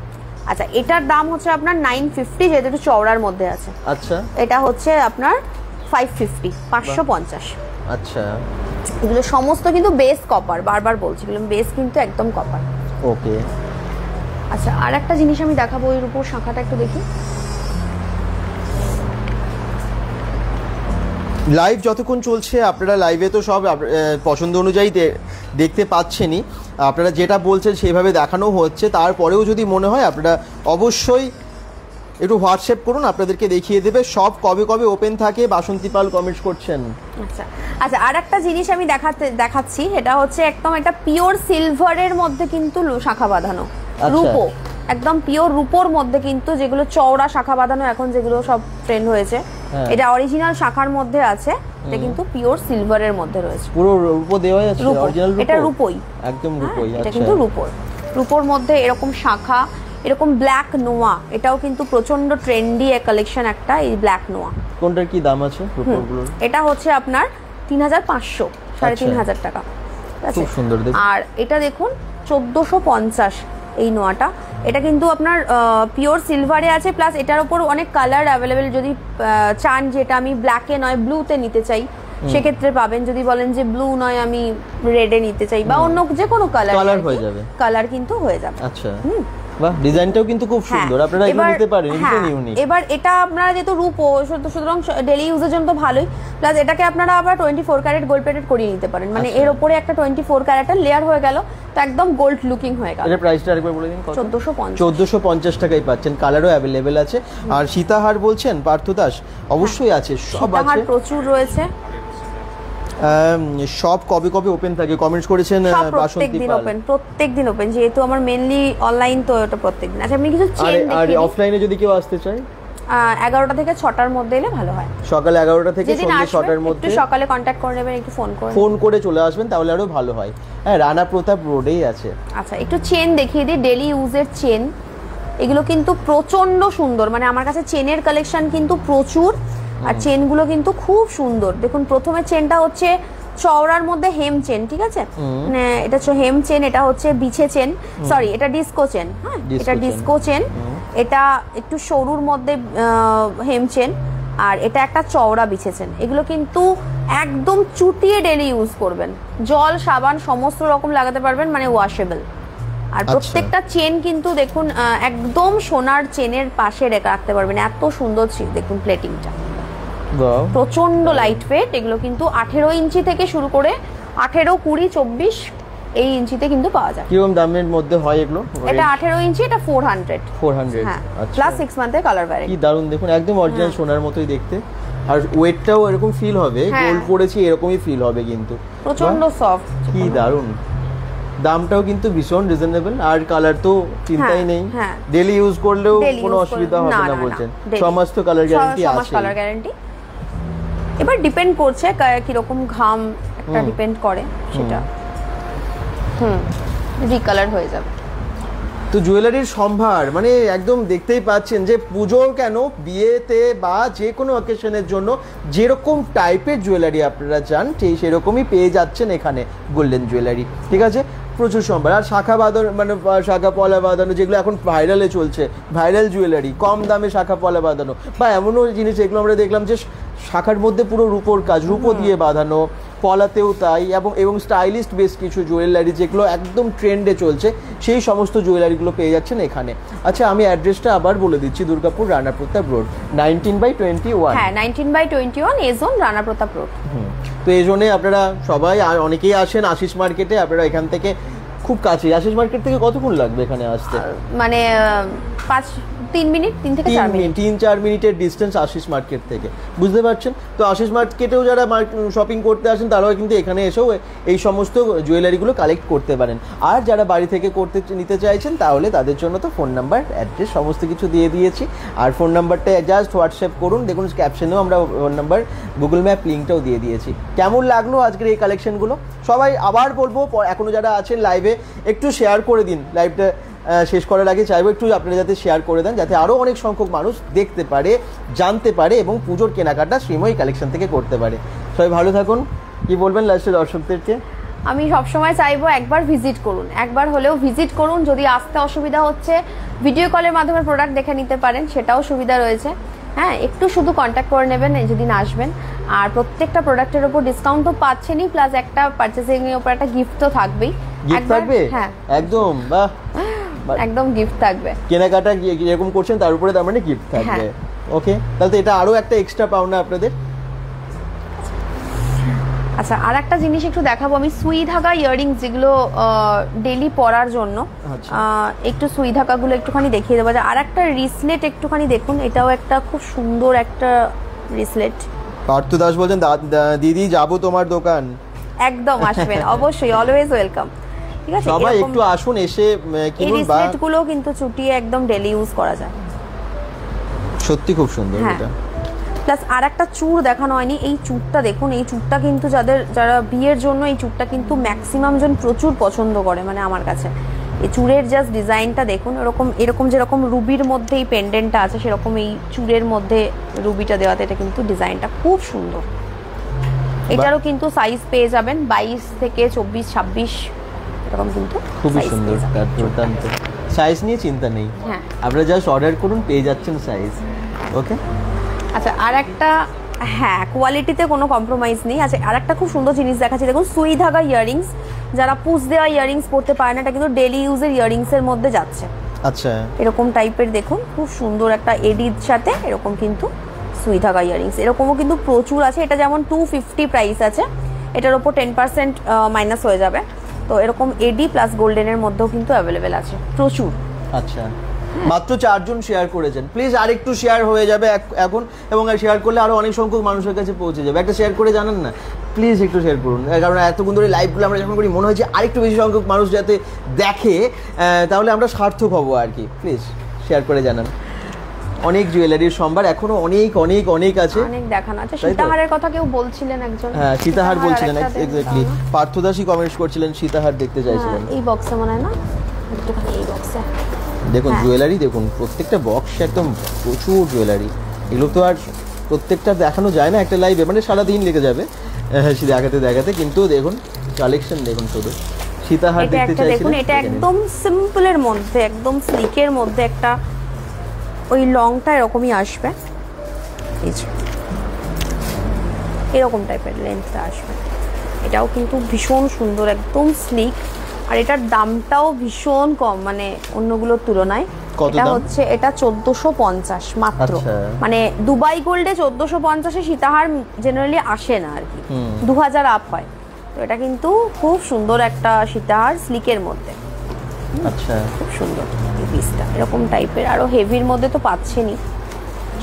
আচ্ছা, এটার দাম হচ্ছে আপনার 950, যেহেতু একটু চওড়ার মধ্যে আছে। আচ্ছা, এটা হচ্ছে আপনার 550। আচ্ছা, এগুলো সমস্ত কিন্তু বেস কপার, বারবার বলছি, এগুলো বেস কিন্তু একদম কপার। ওকে। আচ্ছা, আর একটা জিনিস আমি দেখাবো, এর উপর শাখাটা একটু দেখি। লাইভ যতক্ষণ চলছে, আপনারা লাইভে তো সব পছন্দ অনুযায়ী দেখতে পাচ্ছেনই, আপনারা যেটা বলছেন সেইভাবে দেখানো হচ্ছে। তারপরেও যদি মনে হয়, আপনারা অবশ্যই একটু হোয়াটসঅ্যাপ করুন, আপনাদেরকে দেখিয়ে দেবে। সব কবে কবে ওপেন থাকে? বাসন্তী পাল কমেন্টস করছেন। আচ্ছা আচ্ছা, আর একটা জিনিস আমি দেখাচ্ছি, এটা হচ্ছে একদম একটা পিওর সিলভারের মধ্যে কিন্তু শাখা বাঁধানো, রূপো, একদম পিওর রূপোর মধ্যে কিন্তু, যেগুলো চওড়া শাখা বাঁধানো এখন যেগুলো সব ট্রেন্ড হয়েছে, এটা অরিজিনাল শাখার মধ্যে আছে। এটা কিন্তু পিওর সিলভারের মধ্যে রয়েছে, পুরো রূপো দেওয়া আছে, অরিজিনাল রূপো। এটা রূপোই, একদম রূপোই। এটা কিন্তু রূপোর মধ্যে এরকম শাখা, এরকম ব্ল্যাক নোয়া, এটাও কিন্তু প্রচন্ড ট্রেন্ডি কালেকশন একটা, এই ব্ল্যাক নোয়া। কোনটার কি দাম আছে রূপোরগুলোর? এটা হচ্ছে আপনার 3500, 3500 টাকা। খুব সুন্দর দেখুন। আর এটা দেখুন 1450 এই নোয়াটা। এটা কিন্তু আপনার পিওর সিলভারে আছে, প্লাস এটার উপর অনেক কালার অ্যাভেলেবেল। যদি চান যেটা আমি ব্ল্যাকে নয় ব্লুতে নিতে চাই, সেক্ষেত্রে পাবেন। যদি বলেন যে ব্লু নয় আমি রেডে নিতে চাই, বা অন্য যে কোনো কালার হয়ে যাবে, কালার কিন্তু হয়ে যাবে। আচ্ছা, বাহ, ডিজাইনটাও কিন্তু খুব সুন্দর, আপনারা এগুলো নিতে পারেন, এটা ইউনিক। এবার এটা আপনারা যেহেতু রূপো, সুতরাং ডেইলি ইউজের জন্য তো ভালোই, প্লাস এটাকে আপনারা আবার 24 ক্যারেট গোল্ড প্লেটেড করিয়ে নিতে পারেন, মানে এর উপরে একটা 24 ক্যারেটের লেয়ার হয়ে গেল, তো একদম গোল্ড লুকিং হয়ে গেল। এর প্রাইসটা আরেকবার বলে দিন। 1450 টাকায় পাচ্ছেন, কালারও অ্যাভেলেবেল আছে। আর সীতাহার বলছেন পার্থ দাস, অবশ্যই আছে, সব আছে, প্রচুর রয়েছে। সব কবে কবে ওপেন থাকে কমেন্টস করেছেন বাসন্তী পাল? প্রত্যেকদিন ওপেন, যেহেতু আমার মেইনলি অনলাইন, তো এটা প্রত্যেকদিন। আচ্ছা, আপনি কিছু চেন দেখিয়ে। আর অফলাইনে যদি কেউ আসতে চায় 11টা থেকে 6টার মধ্যে এলে ভালো হয়। সকাল 11টা থেকে সন্ধ্যে 6টার মধ্যে একটু সকালে কন্ট্যাক্ট করে নেবেন, একটু ফোন করে চলে আসবেন, তাহলে আরো ভালো হয়। হ্যাঁ, রানা প্রতাপ রোডেই আছে। আচ্ছা, একটু চেন দেখিয়ে দিই, ডেলি ইউজের চেন। এগুলো কিন্তু প্রচন্ড সুন্দর, মানে আমার কাছে চেনের কালেকশন কিন্তু প্রচুর, আর চেনগুলো কিন্তু খুব সুন্দর। দেখুন, প্রথমে চেনটা হচ্ছে চওড়ার মধ্যে হেম চেন, ঠিক আছে, মানে এটা হেম চেন, এটা হচ্ছে বিছে চেন, সরি এটা ডিস্কো চেন। হ্যাঁ, এটা ডিস্কো চেন, এটা একটু সরুর মধ্যে হেম চেন, আর এটা একটা চওড়া বিছে চেন। এগুলো কিন্তু একদম চুটিয়ে ডেলি ইউজ করবেন, জল সাবান সমস্ত রকম লাগাতে পারবেন, মানে ওয়াশেবল। আর প্রত্যেকটা চেন কিন্তু দেখুন একদম সোনার চেনের পাশে রাখতে পারবেন, এত সুন্দর দেখুন প্লেটিংটা, প্রচন্ড লাইট ওয়েট। এগুলো কিন্তু 18 ইঞ্চি থেকে শুরু করে 18, 20, 24 এই ইঞ্চিতে কিন্তু পাওয়া যায়। কিরকম দামের মধ্যে হয় এগুলো? এটা 18 ইঞ্চি, এটা 400। হ্যাঁ, প্লাস 6 মান্থের কালার ভ্যারিয়েন্টি। কি দারুণ দেখুন, একদম অরিজিনাল সোনার মতোই দেখতে, আর ওয়েটটাও এরকম ফিল হবে, গোল্ড পড়েছে এরকমই ফিল হবে কিন্তু, প্রচন্ড সফট। কি দারুণ, দামটাও কিন্তু ভীষণ রিজনেবল, আর কালার তো চিন্তাই নেই, ডেলি ইউজ করলেও কোনো অসুবিধা হবে না বলছেন। সমস্ত কালার গ্যারান্টি আছে, কালার গ্যারান্টি। এবার ডিপেন্ড করছে কিরকম ঘাম, একটা ডিপেন্ড করে সেটা। রিকালার হয়ে যাবে। তো জুয়েলারির সম্ভার মানে একদম দেখতেই পাচ্ছেন যে পুজোর কেন বিয়েতে বা যে কোনো অকেশনের জন্য যেরকম টাইপের জুয়েলারি আপনারা চান ঠিক সেরকমই পেয়ে যাচ্ছেন এখানে গোল্ডেন জুয়েলারি, ঠিক আছে। প্রচুর সম্ভার। আর শাখা বাঁধানো মানে শাখা পলা বাঁধানো যেগুলো এখন ভাইরালে চলছে, ভাইরাল জুয়েলারি, কম দামে শাখা পলা বাঁধানো, বা এমনও জিনিস যেগুলো আমরা দেখলাম যে শাখার মধ্যে পুরো রূপোর কাজ, রূপো দিয়ে বাঁধানো, পলাতেও তাই, এবং স্টাইলিস্ট বেশ কিছু জুয়েলারি যেগুলো একদম ট্রেন্ডে চলছে সেই সমস্ত জুয়েলারিগুলো পেয়ে যাচ্ছেন এখানে। আচ্ছা আমি অ্যাড্রেসটা আবার বলে দিচ্ছি, দুর্গাপুর রানা প্রতাপ রোড 19/21। হ্যাঁ 19/21 এ জোন রানা প্রতাপ রোড। তো এই জন্যে আপনারা সবাই আর অনেকেই আসেন আশিস মার্কেটে, আপনারা এখান থেকে খুব কাছে। আশিস মার্কেট থেকে কতক্ষণ লাগবে এখানে আসতে? মানে 3 মিনিট, 3 থেকে 4 মিনিট, 3-4 মিনিটের ডিস্টেন্স আশিস মার্কেট থেকে, বুঝতে পারছেন। তো আশিস মার্কেটেও যারা শপিং করতে আসেন তারাও কিন্তু এখানে এসেও এই সমস্ত জুয়েলারিগুলো কালেক্ট করতে পারেন। আর যারা বাড়ি থেকে নিতে চাইছেন তাহলে তাদের জন্য তো ফোন নাম্বার, অ্যাড্রেস সমস্ত কিছু দিয়ে দিয়েছি। আর ফোন নাম্বারটা জাস্ট হোয়াটসঅ্যাপ করুন, দেখুন ক্যাপশনেও আমরা ফোন নাম্বার গুগল ম্যাপ লিঙ্কটাও দিয়ে দিয়েছি। কেমন লাগলো আজকের এই কালেকশনগুলো? সবাই আবার বলবো এখনও যারা আছেন লাইভে একটু শেয়ার করে দিন, লাইভটা শেষ করার আগে চাইবো একটু আপনারা যাতে শেয়ার করে দেন, যাতে আরও অনেক সংখ্যক মানুষ দেখতে পারে, জানতে পারে এবং পুজোর কেনাকাটা শ্রীময়ী কালেকশন থেকে করতে পারে। সবাই ভালো থাকুন। কি বলবেন লাস্টে দর্শকদেরকে? আমি সবসময় চাইবো একবার ভিজিট করুন, একবার হলেও ভিজিট করুন। যদি আসতে অসুবিধা হচ্ছে ভিডিও কলের মাধ্যমে প্রোডাক্ট দেখে নিতে পারেন, সেটাও সুবিধা রয়েছে। হ্যাঁ, একটু শুধু কন্ট্যাক্ট করে নেবেন যেদিন আসবেন। আর প্রত্যেকটা প্রোডাক্টের উপর ডিসকাউন্ট তো পাচ্ছেনই, প্লাস একটা পারচেসিং এর উপর একটা গিফট তো থাকবেই। গিফট থাকবে? হ্যাঁ একদম, বাহ, একদম গিফট থাকবে। কেনাকাটা যেরকম করছেন তার উপরে তার মানে গিফট থাকবে। ওকে, তাহলে তো এটা আরো একটা এক্সট্রা পাওনা আপনাদের। আচ্ছা, আর একটা জিনিস একটু দেখাবো আমি, সুই ধাগা ইয়াররিংস যেগুলো ডেলি পরার জন্য। একটু সুই ধাগাগুলো একটুখানি দেখিয়ে দেবো। আর একটা রিসলেট একটুখানি দেখুন, এটাও একটা খুব সুন্দর একটা রিসলেট। পার্থ দাস বলছেন দিদি যাবো তোমার দোকান। একদম আসবেন, অবশ্যই, অলওয়েজ ওয়েলকাম। ঠিক আছে, সবাই একটু আসুন, এসে কিনুন। এই রিসলেটগুলো কিন্তু চুটিয়ে একদম ডেলি ইউজ করা যায়, সত্যি খুব সুন্দর এটা। প্লাস আর একটা চূড় দেখানো হয়নি, এই চূড়টা দেখুন। এই চূড়টা কিন্তু যারা বিয়ের জন্য এই চূড়টা কিন্তু ম্যাক্সিমাম জন প্রচুর পছন্দ করে, মানে আমার কাছে। এই চূড়ের জাস্ট ডিজাইনটা দেখুন, এরকম যেরকম রুবির মধ্যে এই পেন্ডেন্টটা আছে সেরকম এই চূড়ের মধ্যে রুবিটা দেওয়াতে এটা কিন্তু ডিজাইনটা খুব সুন্দর। এটারও কিন্তু সাইজ পেয়ে যাবেন 22 থেকে 24, 26 এরকম কিন্তু খুবই সুন্দর। সাইজ নিয়ে চিন্তা নেই, আপনারা জাস্ট অর্ডার করুন, পেয়ে যাচ্ছেন সাইজ। ওকে। আচ্ছা, আর একটা, হ্যাঁ, কোয়ালিটিতে কোনো কম্প্রোমাইজ নেই। আচ্ছা, আর একটা খুব সুন্দর জিনিস দেখাচ্ছি, দেখুন সুই ধাগা ইয়াররিংস। যারা পুশ দেওয়া ইয়াররিংস পরতে পারে না, এটা কিন্তু ডেলি ইউজের ইয়াররিংস এর মধ্যে যাচ্ছে। আচ্ছা, এরকম টাইপের দেখুন, খুব সুন্দর একটা এডির সাথে এরকম কিন্তু সুই ধাগা ইয়াররিংস এরকমও কিন্তু প্রচুর আছে। এটা যেমন 250 প্রাইস আছে, এটার ওপর 10% মাইনাস হয়ে যাবে। তো এরকম এডি প্লাস গোল্ডেনের মধ্যেও কিন্তু অ্যাভেলেবেল আছে প্রচুর। আচ্ছা, মাত্র 4 জন শেয়ার করেছেন, প্লিজ আরেকটু শেয়ার হয়ে যাবে এখন, এবং শেয়ার করলে আরো অনেক সংখ্যক মানুষের কাছে পৌঁছে যাবে। একটা শেয়ার করে জানান না, প্লিজ একটু শেয়ার করুন, কারণ এতক্ষণ ধরে লাইভগুলো আমরা যখন করি মনে হয় যে আরেকটু বেশি সংখ্যক মানুষ যাতে দেখে, তাহলে আমরা সার্থক হবো আর কি। প্লিজ শেয়ার করে জানান। অনেক জুয়েলারির সম্ভার এখনো অনেক অনেক অনেক আছে, অনেক দেখানো আছে। সীতাহারের কথা কেউ বলছিলেন একজন, হ্যাঁ সীতাহার বলছিলেন, এক্স্যাক্টলি পার্থদাসী কমেন্টস করছিলেন সীতাহার দেখতে চাইছিলেন। এই বক্সে মনে হয় না, একটুখানি এই বক্সে দেখুন জুয়েলারি দেখুন, প্রত্যেকটা বক্স একদম প্রচুর জুয়েলারি। এগুলো তো আর প্রত্যেকটা দেখানো যায় না একটা লাইভে, মানে সারাদিন লেগে যাবে দেখাতে, কিন্তু দেখুন কালেকশন দেখুন, শুধু সীতাহার দেখতে চাইছিলেন। দেখুন এটা একদম সিম্পলের মধ্যে, একদম স্লিকের মধ্যে একটা ওই লংটা এরকমই আসবে, এই যে এরকম টাইপের লেন্থটা আসবে। এটাও কিন্তু ভীষণ সুন্দর, একদম স্লিক। আর এটার দামটাও ভীষণ কম, মানে অন্যগুলোর তুলনায়। এটা হচ্ছে, এটা 1450 মাত্র। মানে দুবাই গোল্ডে 1450-এ সীতাহার জেনারেলি আসে না আর কি, 2000 আপ হয়। তো এটা কিন্তু খুব সুন্দর একটা সীতাহার স্লিকের মধ্যে। আচ্ছা, খুব সুন্দর এই পিসটা, এরকম টাইপের। আরো হেভির মধ্যে তো পাচ্ছেনই।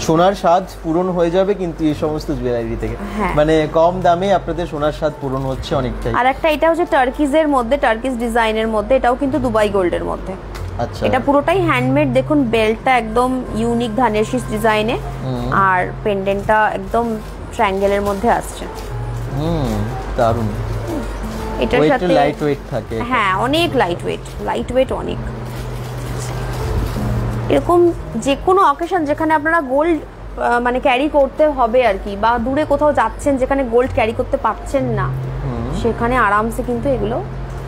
সোনার স্বাদ পূরণ হয়ে যাবে কিন্তু এই সমস্ত জুয়েলারি থেকে, মানে কম দামে আপনাদের সোনার স্বাদ পূরণ হচ্ছে অনেকটাই। আর একটা এটা হচ্ছে টার্কিজের মধ্যে, টার্কিজ ডিজাইনের মধ্যে, এটাও কিন্তু দুবাই গোল্ডের মধ্যে। আচ্ছা, এটা পুরোটাই হ্যান্ডমেড। দেখুন বেল্টটা একদম ইউনিক ধানের শীষ ডিজাইনে, আর পেন্ডেন্টটা একদম ট্রায়াঙ্গেলের মধ্যে আসছে। দারুণ। এটার ওয়েট সাথে লাইট ওয়েট থাকে। হ্যাঁ অনেক লাইট ওয়েট অনেক। এরকম যে কোনো অকেশন যেখানে আপনারা গোল্ড মানে ক্যারি করতে হবে আর কি, বা দূরে কোথাও যাচ্ছেন যেখানে গোল্ড ক্যারি করতে পারছেন না, সেখানে আরামসে কিন্তু এগুলো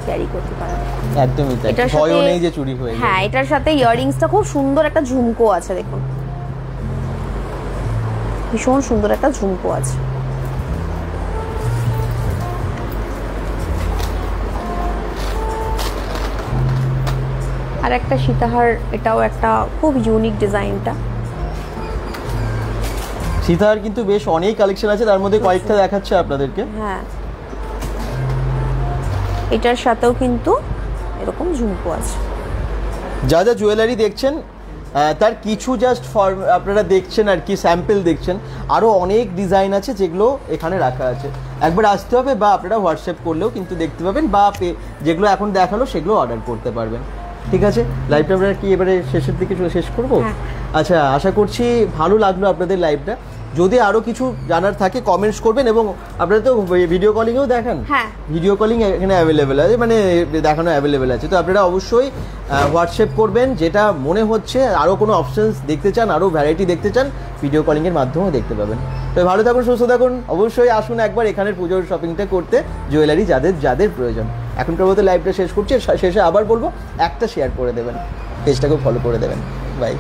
ক্যারি করতে পারেন। একদমই তাই, এটার ভয়ও সাথে নেই যে চুরি হয়ে যাবে। হ্যাঁ এটার সাথে ইয়াররিংসটা খুব সুন্দর একটা ঝুমকো আছে, দেখুন ভীষণ সুন্দর একটা ঝুমকো আছে। আর একটা সীতাহার, এটাও একটা খুব ইউনিক ডিজাইনটা। সীতাহার কিন্তু বেশ অনেক কালেকশন আছে, তার মধ্যে কয়েকটা দেখাচ্ছে আপনাদেরকে। হ্যাঁ এটার সাথেও কিন্তু এরকম ঝুমকো আছে। যা যা জুয়েলারি দেখছেন তার কিছু জাস্ট আপনারা দেখছেন আর কি, স্যাম্পল দেখছেন, আরও অনেক ডিজাইন আছে যেগুলো এখানে রাখা আছে। একবার আসতে হবে, বা আপনারা হোয়াটসঅ্যাপ করলেও কিন্তু দেখতে পাবেন, বা যেগুলো এখন দেখালো সেগুলো অর্ডার করতে পারবেন। ঠিক আছে, লাইভটা আমরা কি এবারে শেষের দিকে শেষ করবো? আচ্ছা, আশা করছি ভালো লাগলো আপনাদের লাইভটা। যদি আরও কিছু জানার থাকে কমেন্টস করবেন, এবং আপনারা তো ভিডিও কলিংয়েও দেখান, ভিডিও কলিং এখানে অ্যাভেলেবেল আছে, মানে দেখানো অ্যাভেলেবেল আছে। তো আপনারা অবশ্যই হোয়াটসঅ্যাপ করবেন, যেটা মনে হচ্ছে আরও কোনো অপশানস দেখতে চান, আরও ভ্যারাইটি দেখতে চান, ভিডিও কলিংয়ের মাধ্যমেও দেখতে পাবেন। তো ভালো থাকুন, সুস্থ থাকুন, অবশ্যই আসুন একবার এখানের পুজোর শপিংটা করতে, জুয়েলারি যাদের যাদের প্রয়োজন। এখনকার মতো লাইভটা শেষ করছি, শেষে আবার বলবো একটা শেয়ার করে দেবেন, পেজটাকেও ফলো করে দেবেন। বাই।